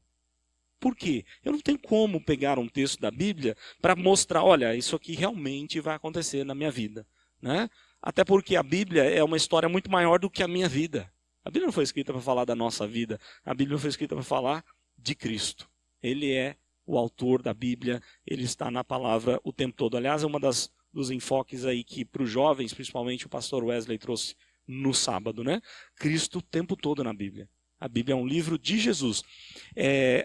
Por quê? Eu não tenho como pegar um texto da Bíblia para mostrar, olha, isso aqui realmente vai acontecer na minha vida. Né? Até porque a Bíblia é uma história muito maior do que a minha vida. A Bíblia não foi escrita para falar da nossa vida. A Bíblia foi escrita para falar de Cristo. Ele é o autor da Bíblia, ele está na palavra o tempo todo. Aliás, é uma dos enfoques aí que para os jovens, principalmente o pastor Wesley trouxe no sábado, né? Cristo o tempo todo na Bíblia. A Bíblia é um livro de Jesus.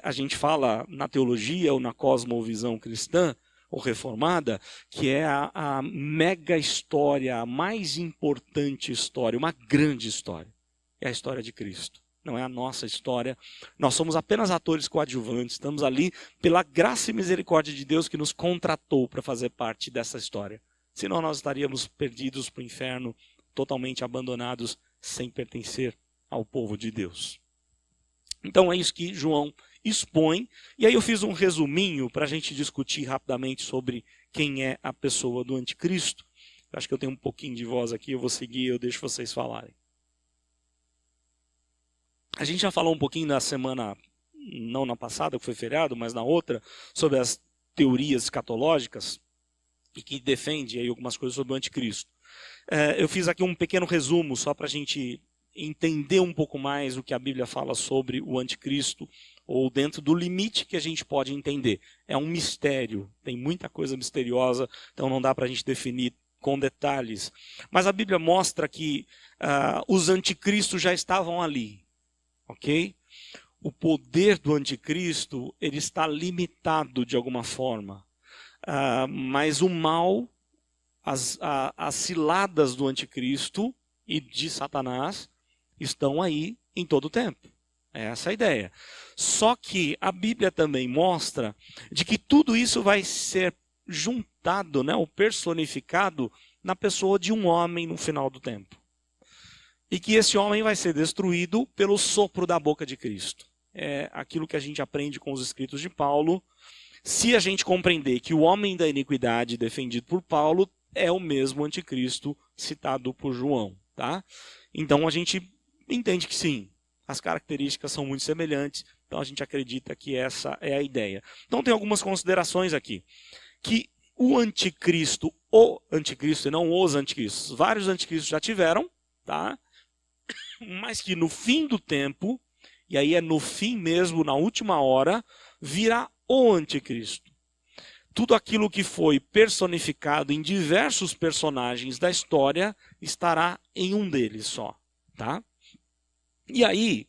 A gente fala na teologia ou na cosmovisão cristã ou reformada, que é a mega história, a mais importante história, uma grande história. É a história de Cristo. Não é a nossa história. Nós somos apenas atores coadjuvantes. Estamos ali pela graça e misericórdia de Deus que nos contratou para fazer parte dessa história. Senão nós estaríamos perdidos para o inferno, totalmente abandonados, sem pertencer ao povo de Deus. Então é isso que João expõe. E aí eu fiz um resuminho para a gente discutir rapidamente sobre quem é a pessoa do anticristo. Eu acho que eu tenho um pouquinho de voz aqui, eu vou seguir, eu deixo vocês falarem. A gente já falou um pouquinho na semana, não na passada, que foi feriado, mas na outra, sobre as teorias escatológicas e que defende aí algumas coisas sobre o anticristo. Eu fiz aqui um pequeno resumo só para a gente entender um pouco mais o que a Bíblia fala sobre o anticristo, ou dentro do limite que a gente pode entender. É um mistério, tem muita coisa misteriosa, então não dá para a gente definir com detalhes. Mas a Bíblia mostra que os anticristos já estavam ali. Ok? O poder do anticristo ele está limitado de alguma forma. Mas o mal, as ciladas do anticristo e de Satanás estão aí em todo o tempo. É essa a ideia. Só que a Bíblia também mostra de que tudo isso vai ser juntado, né, ou personificado na pessoa de um homem no final do tempo. E que esse homem vai ser destruído pelo sopro da boca de Cristo. É aquilo que a gente aprende com os escritos de Paulo. Se a gente compreender que o homem da iniquidade defendido por Paulo é o mesmo anticristo citado por João. Tá? Então a gente entende que sim, as características são muito semelhantes. Então a gente acredita que essa é a ideia. Então tem algumas considerações aqui. Que o anticristo e não os anticristos. Vários anticristos já tiveram, tá? Mas que no fim do tempo, e aí é no fim mesmo, na última hora, virá o anticristo. Tudo aquilo que foi personificado em diversos personagens da história estará em um deles só. Tá? E aí,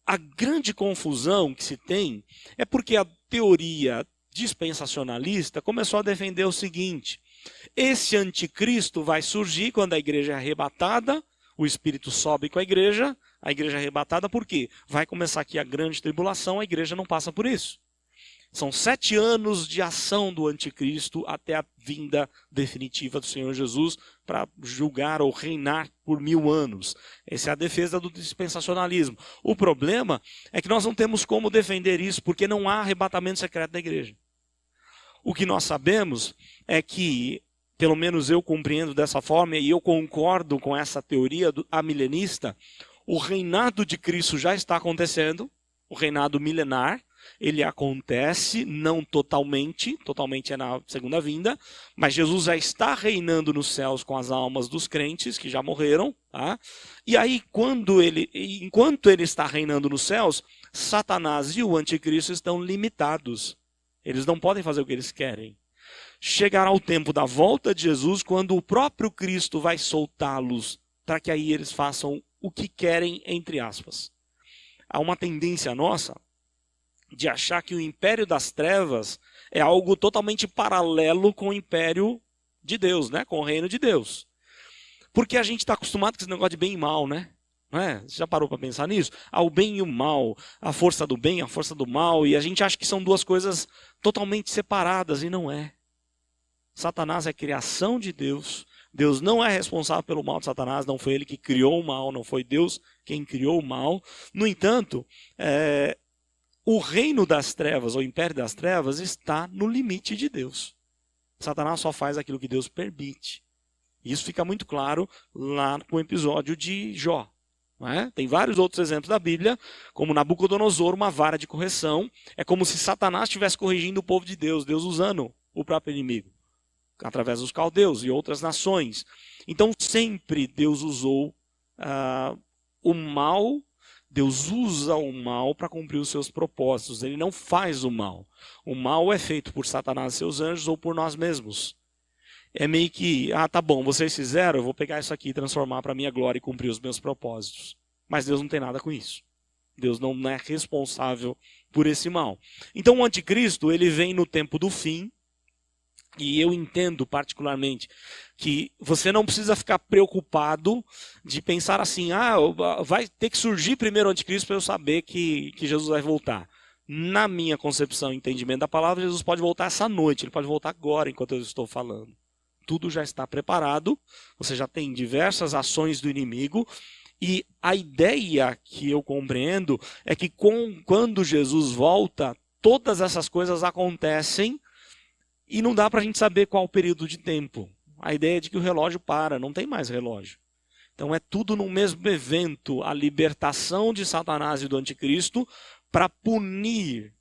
a grande confusão que se tem é porque a teoria dispensacionalista começou a defender o seguinte: esse anticristo vai surgir quando a igreja é arrebatada, o Espírito sobe com a igreja é arrebatada, por quê? Vai começar aqui a grande tribulação, a igreja não passa por isso. São 7 anos de ação do anticristo até a vinda definitiva do Senhor Jesus para julgar ou reinar por 1000 anos. Essa é a defesa do dispensacionalismo. O problema é que nós não temos como defender isso, porque não há arrebatamento secreto da igreja. O que nós sabemos é que, pelo menos eu compreendo dessa forma, e eu concordo com essa teoria amilenista, o reinado de Cristo já está acontecendo, o reinado milenar. Ele acontece, não totalmente é na segunda vinda, mas Jesus já está reinando nos céus com as almas dos crentes que já morreram. Tá? E aí, enquanto ele está reinando nos céus, Satanás e o anticristo estão limitados. Eles não podem fazer o que eles querem. Chegará o tempo da volta de Jesus, quando o próprio Cristo vai soltá-los, para que aí eles façam o que querem, entre aspas. Há uma tendência nossa de achar que o império das trevas é algo totalmente paralelo com o império de Deus, né? Com o reino de Deus. Porque a gente está acostumado com esse negócio de bem e mal, né? Não é? Você já parou para pensar nisso? O bem e o mal, a força do bem, a força do mal, e a gente acha que são duas coisas totalmente separadas, e não é. Satanás é criação de Deus. Deus não é responsável pelo mal de Satanás, não foi ele que criou o mal, não foi Deus quem criou o mal. No entanto, o reino das trevas, ou o império das trevas, está no limite de Deus. Satanás só faz aquilo que Deus permite. Isso fica muito claro lá no episódio de Jó. Não é? Tem vários outros exemplos da Bíblia, como Nabucodonosor, uma vara de correção. É como se Satanás estivesse corrigindo o povo de Deus, Deus usando o próprio inimigo, através dos caldeus e outras nações. Então sempre Deus usou o mal Deus usa o mal para cumprir os seus propósitos. Ele não faz o mal. O mal é feito por Satanás e seus anjos ou por nós mesmos. É meio que, tá bom, vocês fizeram, eu vou pegar isso aqui e transformar para a minha glória e cumprir os meus propósitos. Mas Deus não tem nada com isso. Deus não é responsável por esse mal. Então o anticristo, ele vem no tempo do fim. E eu entendo particularmente que você não precisa ficar preocupado de pensar assim, vai ter que surgir primeiro o anticristo para eu saber que Jesus vai voltar. Na minha concepção e entendimento da palavra, Jesus pode voltar essa noite, ele pode voltar agora enquanto eu estou falando. Tudo já está preparado, você já tem diversas ações do inimigo, e a ideia que eu compreendo é que quando Jesus volta, todas essas coisas acontecem. E não dá para a gente saber qual o período de tempo. A ideia é de que o relógio para, não tem mais relógio. Então é tudo no mesmo evento, a libertação de Satanás e do anticristo para punir,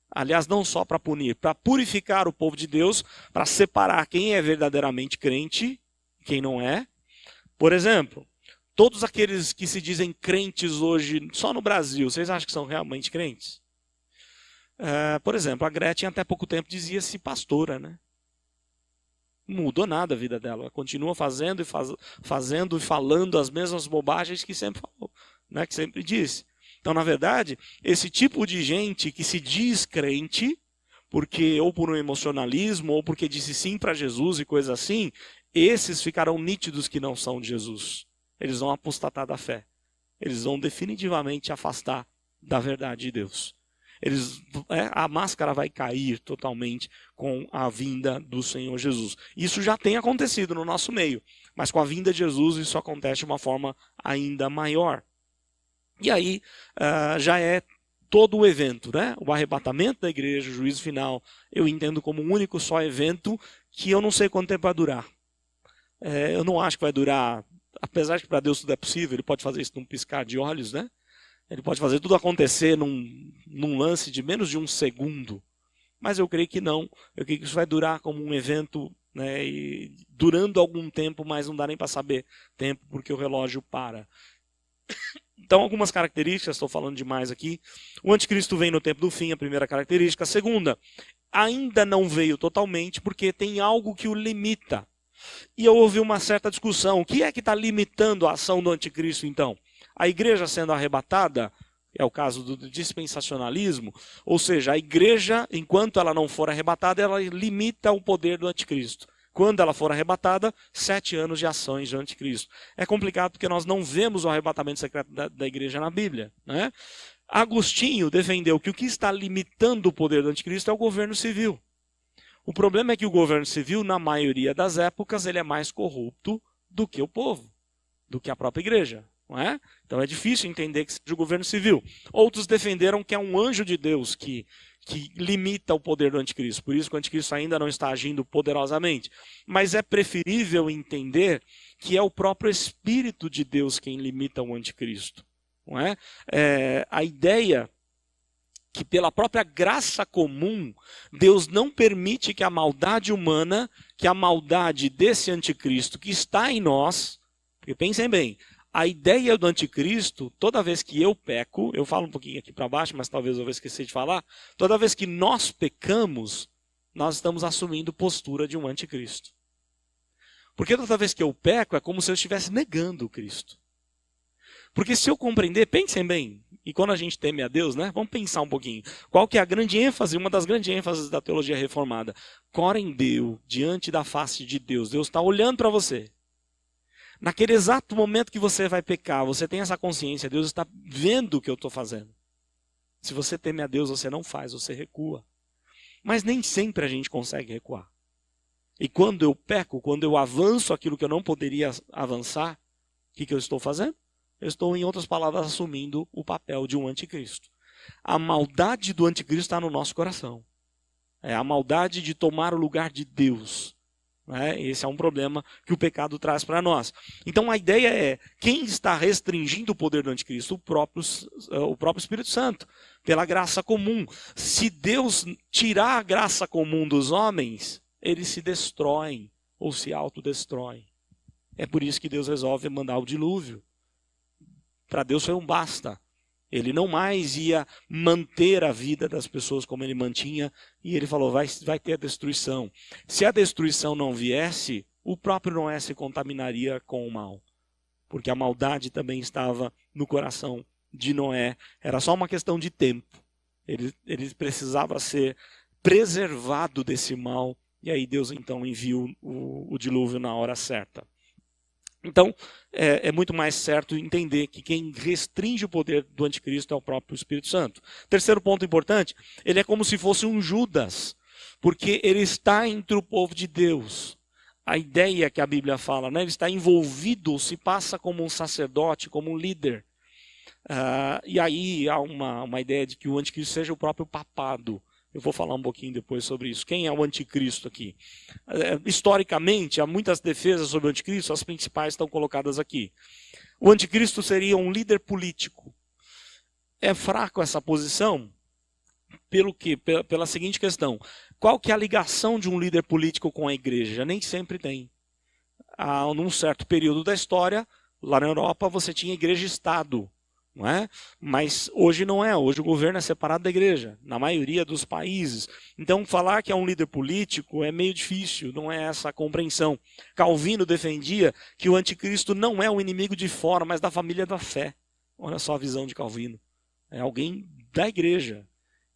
aliás, não só para punir, para purificar o povo de Deus, para separar quem é verdadeiramente crente e quem não é. Por exemplo, todos aqueles que se dizem crentes hoje, só no Brasil, vocês acham que são realmente crentes? Por exemplo, a Gretchen até pouco tempo dizia-se pastora, né? Não mudou nada a vida dela. Ela continua fazendo e falando as mesmas bobagens que sempre falou, né? Que sempre disse. Então, na verdade, esse tipo de gente que se diz crente, porque ou por um emocionalismo, ou porque disse sim para Jesus e coisa assim, esses ficarão nítidos que não são de Jesus. Eles vão apostatar da fé. Eles vão definitivamente afastar da verdade de Deus. A máscara vai cair totalmente com a vinda do Senhor Jesus. Isso já tem acontecido no nosso meio, mas com a vinda de Jesus isso acontece de uma forma ainda maior. E aí já é todo o evento, né? O arrebatamento da igreja, o juízo final, eu entendo como um único só evento que eu não sei quanto tempo vai durar. Eu não acho que vai durar, apesar de que para Deus tudo é possível, ele pode fazer isso num piscar de olhos, né? Ele pode fazer tudo acontecer num lance de menos de um segundo. Mas eu creio que não. Eu creio que isso vai durar como um evento, né, e durando algum tempo, mas não dá nem para saber tempo, porque o relógio para. Então, algumas características, estou falando demais aqui. O anticristo vem no tempo do fim, a primeira característica. A segunda, ainda não veio totalmente, porque tem algo que o limita. E eu ouvi uma certa discussão. O que é que está limitando a ação do anticristo, então? A igreja sendo arrebatada, é o caso do dispensacionalismo, ou seja, a igreja, enquanto ela não for arrebatada, ela limita o poder do anticristo. Quando ela for arrebatada, 7 anos de ações do anticristo. É complicado porque nós não vemos o arrebatamento secreto da igreja na Bíblia, né? Agostinho defendeu que o que está limitando o poder do anticristo é o governo civil. O problema é que o governo civil, na maioria das épocas, ele é mais corrupto do que o povo, do que a própria igreja. Não é? Então é difícil entender que seja o governo civil. Outros defenderam que é um anjo de Deus que limita o poder do anticristo. Por isso que o anticristo ainda não está agindo poderosamente. Mas é preferível entender que é o próprio Espírito de Deus quem limita o anticristo. Não é? A ideia que pela própria graça comum, Deus não permite que a maldade humana, que a maldade desse anticristo que está em nós, porque pensem bem, a ideia do anticristo, toda vez que eu peco, eu falo um pouquinho aqui para baixo, mas talvez eu vou esquecer de falar, toda vez que nós pecamos, nós estamos assumindo postura de um anticristo. Porque toda vez que eu peco, é como se eu estivesse negando o Cristo. Porque se eu compreender, pensem bem, e quando a gente teme a Deus, né, vamos pensar um pouquinho, qual que é a grande ênfase, uma das grandes ênfases da teologia reformada? Corem Deus, diante da face de Deus, Deus está olhando para você. Naquele exato momento que você vai pecar, você tem essa consciência, Deus está vendo o que eu estou fazendo. Se você teme a Deus, você não faz, você recua. Mas nem sempre a gente consegue recuar. E quando eu peco, quando eu avanço aquilo que eu não poderia avançar, o que eu estou fazendo? Eu estou, em outras palavras, assumindo o papel de um anticristo. A maldade do anticristo está no nosso coração. É a maldade de tomar o lugar de Deus. Esse é um problema que o pecado traz para nós. Então a ideia é, quem está restringindo o poder do anticristo? O próprio Espírito Santo, pela graça comum. Se Deus tirar a graça comum dos homens, eles se destroem ou se autodestroem. É por isso que Deus resolve mandar o dilúvio. Para Deus foi um basta. Ele não mais ia manter a vida das pessoas como ele mantinha, e ele falou, vai ter a destruição. Se a destruição não viesse, o próprio Noé se contaminaria com o mal, porque a maldade também estava no coração de Noé. Era só uma questão de tempo. Ele precisava ser preservado desse mal, e aí Deus então enviou o dilúvio na hora certa. Então, é muito mais certo entender que quem restringe o poder do anticristo é o próprio Espírito Santo. Terceiro ponto importante, ele é como se fosse um Judas, porque ele está entre o povo de Deus. A ideia que a Bíblia fala, né? Ele está envolvido, se passa como um sacerdote, como um líder. E aí há uma ideia de que o anticristo seja o próprio papado. Eu vou falar um pouquinho depois sobre isso. Quem é o anticristo aqui? Historicamente, há muitas defesas sobre o anticristo, as principais estão colocadas aqui. O anticristo seria um líder político. É fraco essa posição? Pelo quê? Pela seguinte questão. Qual que é a ligação de um líder político com a igreja? Nem sempre tem. Num certo período da história, lá na Europa, você tinha igreja-estado. Não é? Mas hoje não é, hoje o governo é separado da igreja, na maioria dos países. Então falar que é um líder político é meio difícil, não é essa a compreensão. Calvino defendia que o anticristo não é um inimigo de fora, mas da família da fé. Olha só a visão de Calvino. É alguém da igreja,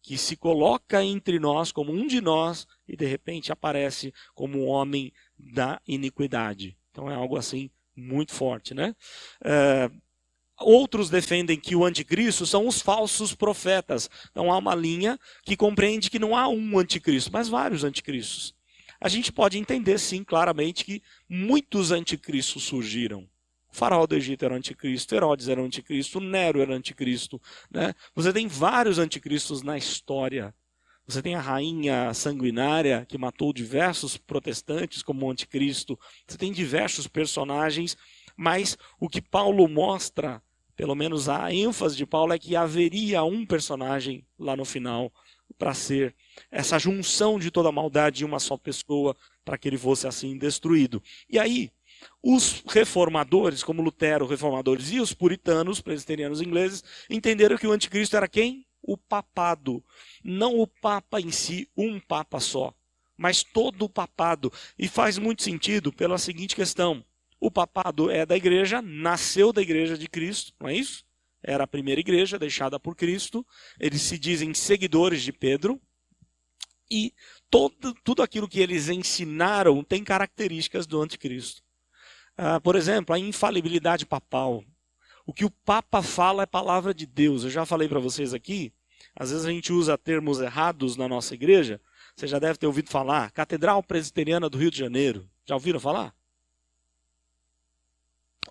que se coloca entre nós como um de nós e de repente aparece como um homem da iniquidade. Então é algo assim muito forte, né? Outros defendem que o anticristo são os falsos profetas. Então há uma linha que compreende que não há um anticristo, mas vários anticristos. A gente pode entender sim claramente que muitos anticristos surgiram. O faraó do Egito era anticristo, Herodes era anticristo, Nero era anticristo, né? Você tem vários anticristos na história. Você tem a rainha sanguinária que matou diversos protestantes como anticristo. Você tem diversos personagens, mas o que Paulo mostra, pelo menos a ênfase de Paulo, é que haveria um personagem lá no final para ser essa junção de toda a maldade de uma só pessoa, para que ele fosse assim destruído. E aí, os reformadores, como Lutero, reformadores e os puritanos, presbiterianos ingleses, entenderam que o anticristo era quem? O papado. Não o papa em si, um papa só, mas todo o papado. E faz muito sentido pela seguinte questão. O papado é da igreja, nasceu da igreja de Cristo, não é isso? Era a primeira igreja deixada por Cristo. Eles se dizem seguidores de Pedro. E tudo aquilo que eles ensinaram tem características do anticristo. Por exemplo, a infalibilidade papal. O que o Papa fala é palavra de Deus. Eu já falei para vocês aqui, às vezes a gente usa termos errados na nossa igreja. Você já deve ter ouvido falar, Catedral Presbiteriana do Rio de Janeiro. Já ouviram falar?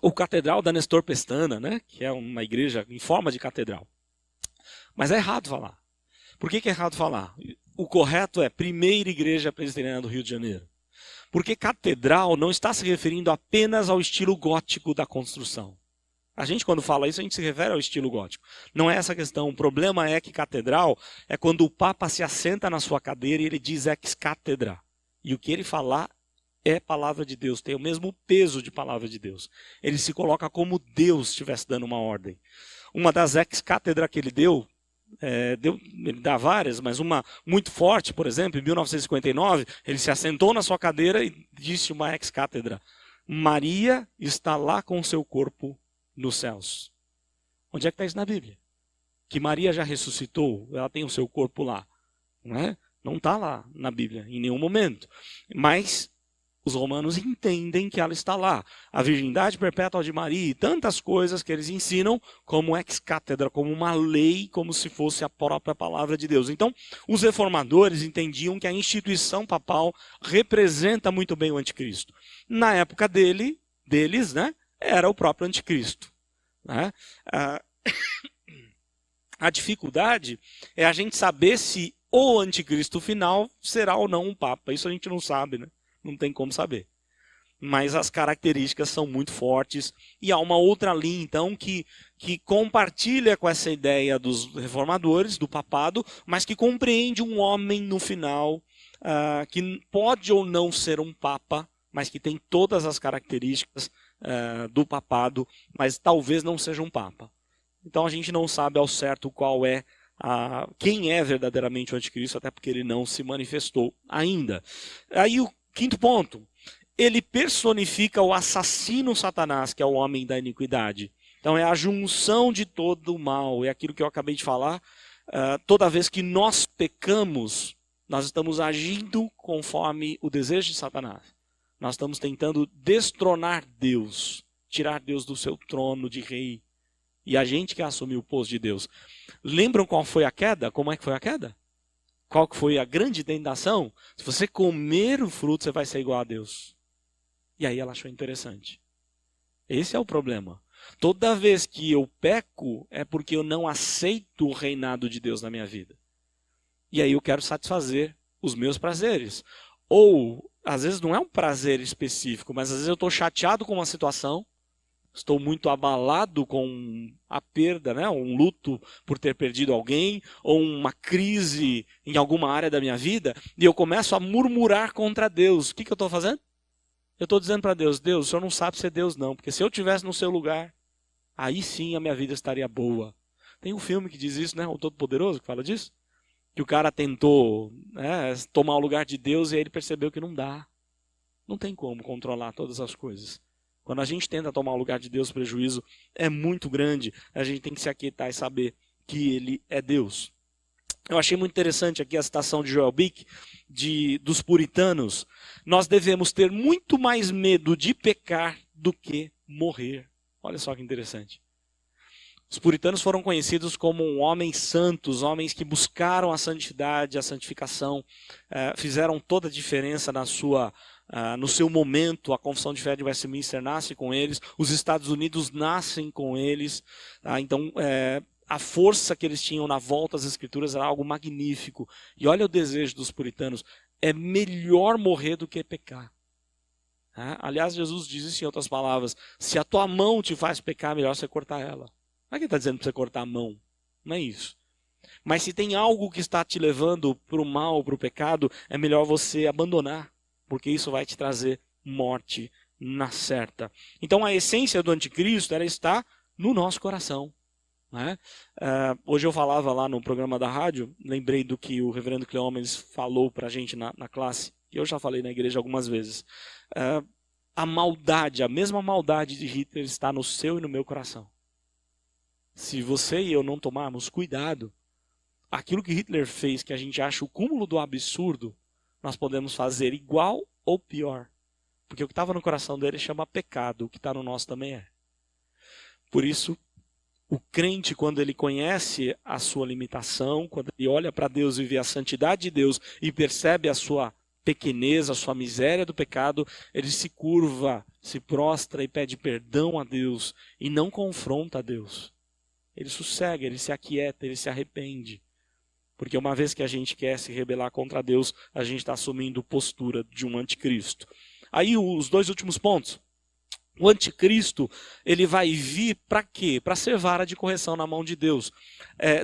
Ou Catedral da Nestor Pestana, né? Que é uma igreja em forma de catedral. Mas é errado falar. Por que é errado falar? O correto é Primeira Igreja Presbiteriana do Rio de Janeiro. Porque catedral não está se referindo apenas ao estilo gótico da construção. A gente, quando fala isso, a gente se refere ao estilo gótico. Não é essa a questão. O problema é que catedral é quando o Papa se assenta na sua cadeira e ele diz ex cátedra. E o que ele falar é palavra de Deus, tem o mesmo peso de palavra de Deus. Ele se coloca como Deus estivesse dando uma ordem. Uma das ex cátedra que ele deu, ele dá várias, mas uma muito forte, por exemplo, em 1959, ele se assentou na sua cadeira e disse uma ex cátedra: Maria está lá com seu corpo nos céus. Onde é que está isso na Bíblia? Que Maria já ressuscitou, ela tem o seu corpo lá. Não está lá na Bíblia, em nenhum momento. Mas os romanos entendem que ela está lá. A virgindade perpétua de Maria e tantas coisas que eles ensinam como ex cátedra, como uma lei, como se fosse a própria palavra de Deus. Então, os reformadores entendiam que a instituição papal representa muito bem o anticristo. Na época deles, era o próprio anticristo. A dificuldade é a gente saber se o anticristo final será ou não um papa. Isso a gente não sabe, né? Não tem como saber. Mas as características são muito fortes. E há uma outra linha, então, que compartilha com essa ideia dos reformadores, do papado, mas que compreende um homem no final, que pode ou não ser um papa, mas que tem todas as características do papado, mas talvez não seja um papa. Então a gente não sabe ao certo quem é verdadeiramente o anticristo, até porque ele não se manifestou ainda. Aí o quinto ponto, ele personifica o assassino Satanás, que é o homem da iniquidade. Então é a junção de todo o mal, é aquilo que eu acabei de falar. Toda vez que nós pecamos, nós estamos agindo conforme o desejo de Satanás. Nós estamos tentando destronar Deus, tirar Deus do seu trono de rei. E a gente que assumiu o posto de Deus. Lembram qual foi a queda? Como é que foi a queda? Qual que foi a grande tentação? Se você comer o fruto, você vai ser igual a Deus. E aí ela achou interessante. Esse é o problema. Toda vez que eu peco, é porque eu não aceito o reinado de Deus na minha vida. E aí eu quero satisfazer os meus prazeres. Ou, às vezes não é um prazer específico, mas às vezes eu estou chateado com uma situação, estou muito abalado com a perda, né? Um luto por ter perdido alguém, ou uma crise em alguma área da minha vida, e eu começo a murmurar contra Deus. O que eu estou fazendo? Eu estou dizendo para Deus, Deus, o Senhor não sabe ser Deus não, porque se eu estivesse no seu lugar, aí sim a minha vida estaria boa. Tem um filme que diz isso, né? O Todo-Poderoso, que fala disso. Que o cara tentou, né, tomar o lugar de Deus e aí ele percebeu que não dá. Não tem como controlar todas as coisas. Quando a gente tenta tomar o lugar de Deus, o prejuízo é muito grande. A gente tem que se aquietar e saber que Ele é Deus. Eu achei muito interessante aqui a citação de Joel Bick, dos puritanos. Nós devemos ter muito mais medo de pecar do que morrer. Olha só que interessante. Os puritanos foram conhecidos como homens santos, homens que buscaram a santidade, a santificação, fizeram toda a diferença no seu momento. A Confissão de Fé de Westminster nasce com eles, os Estados Unidos nascem com eles. Então, a força que eles tinham na volta às Escrituras era algo magnífico. E olha o desejo dos puritanos, é melhor morrer do que pecar. Aliás, Jesus diz isso em outras palavras, se a tua mão te faz pecar, é melhor você cortar ela. Não é que ele está dizendo para você cortar a mão, não é isso. Mas se tem algo que está te levando para o mal, para o pecado, é melhor você abandonar, porque isso vai te trazer morte na certa. Então a essência do anticristo, ela está no nosso coração. Né? Hoje eu falava lá no programa da rádio, lembrei do que o reverendo Cleomenes falou para a gente na classe, que eu já falei na igreja algumas vezes. A maldade, a mesma maldade de Hitler está no seu e no meu coração. Se você e eu não tomarmos cuidado, aquilo que Hitler fez, que a gente acha o cúmulo do absurdo, nós podemos fazer igual ou pior. Porque o que estava no coração dele chama pecado, o que está no nosso também é. Por isso, o crente, quando ele conhece a sua limitação, quando ele olha para Deus e vê a santidade de Deus e percebe a sua pequenez, a sua miséria do pecado, ele se curva, se prostra e pede perdão a Deus e não confronta a Deus. Ele sossega, ele se aquieta, ele se arrepende. Porque uma vez que a gente quer se rebelar contra Deus, a gente está assumindo postura de um anticristo. Aí os dois últimos pontos. O anticristo, ele vai vir para quê? Para ser vara de correção na mão de Deus.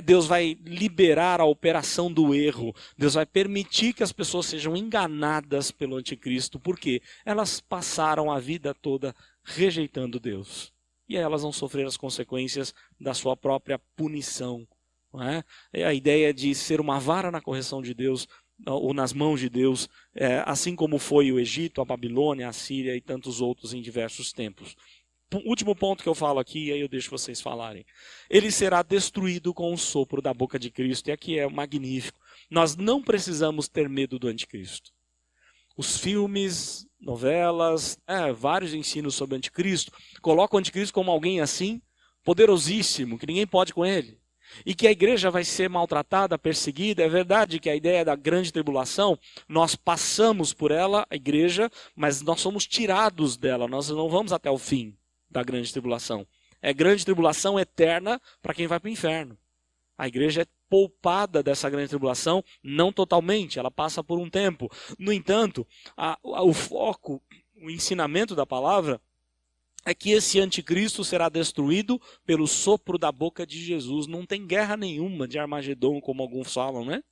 Deus vai liberar a operação do erro. Deus vai permitir que as pessoas sejam enganadas pelo anticristo. Por quê? Elas passaram a vida toda rejeitando Deus. E aí elas vão sofrer as consequências da sua própria punição. Não é? A ideia de ser uma vara na correção de Deus, ou nas mãos de Deus, assim como foi o Egito, a Babilônia, a Síria e tantos outros em diversos tempos. Último ponto que eu falo aqui, e aí eu deixo vocês falarem. Ele será destruído com o sopro da boca de Cristo, e aqui é magnífico. Nós não precisamos ter medo do anticristo. Os filmes, novelas, vários ensinos sobre o anticristo, colocam o anticristo como alguém assim, poderosíssimo, que ninguém pode com ele. E que a igreja vai ser maltratada, perseguida. É verdade que a ideia da grande tribulação, nós passamos por ela, a igreja, mas nós somos tirados dela, nós não vamos até o fim da grande tribulação. É grande tribulação eterna para quem vai para o inferno. A igreja é poupada dessa grande tribulação, não totalmente, ela passa por um tempo. No entanto, o foco, o ensinamento da palavra, é que esse anticristo será destruído pelo sopro da boca de Jesus. Não tem guerra nenhuma de Armagedon, como alguns falam, né?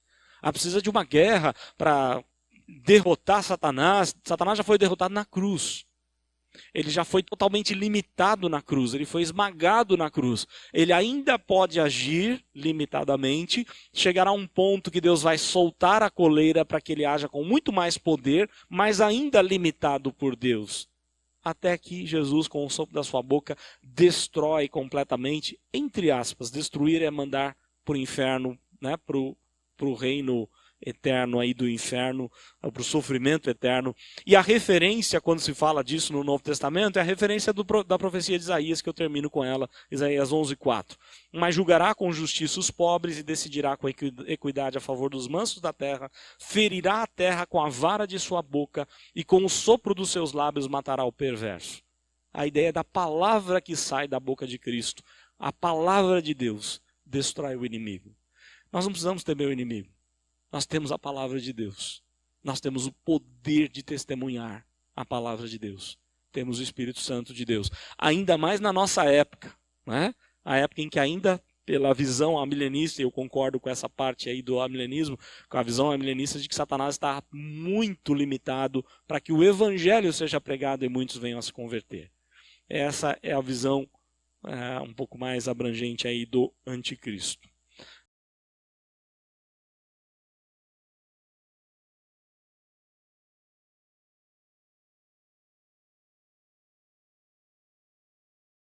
Precisa de uma guerra para derrotar Satanás. Satanás já foi derrotado na cruz. Ele já foi totalmente limitado na cruz, ele foi esmagado na cruz. Ele ainda pode agir limitadamente, chegará a um ponto que Deus vai soltar a coleira para que ele haja com muito mais poder, mas ainda limitado por Deus. Até que Jesus, com o sopro da sua boca, destrói completamente, entre aspas, destruir é mandar para o inferno, né, para o reino eterno aí do inferno, para o sofrimento eterno. E a referência, quando se fala disso no Novo Testamento, é a referência da profecia de Isaías, que eu termino com ela, Isaías 11:4. Mas julgará com justiça os pobres e decidirá com equidade a favor dos mansos da terra, ferirá a terra com a vara de sua boca e com o sopro dos seus lábios matará o perverso. A ideia da palavra que sai da boca de Cristo, a palavra de Deus, destrói o inimigo. Nós não precisamos temer o inimigo. Nós temos a palavra de Deus. Nós temos o poder de testemunhar a palavra de Deus. Temos o Espírito Santo de Deus. Ainda mais na nossa época, né? A época em que ainda, pela visão amilenista, e eu concordo com essa parte aí do amilenismo, com a visão amilenista de que Satanás está muito limitado para que o evangelho seja pregado e muitos venham a se converter. Essa é a visão um pouco mais abrangente aí do anticristo.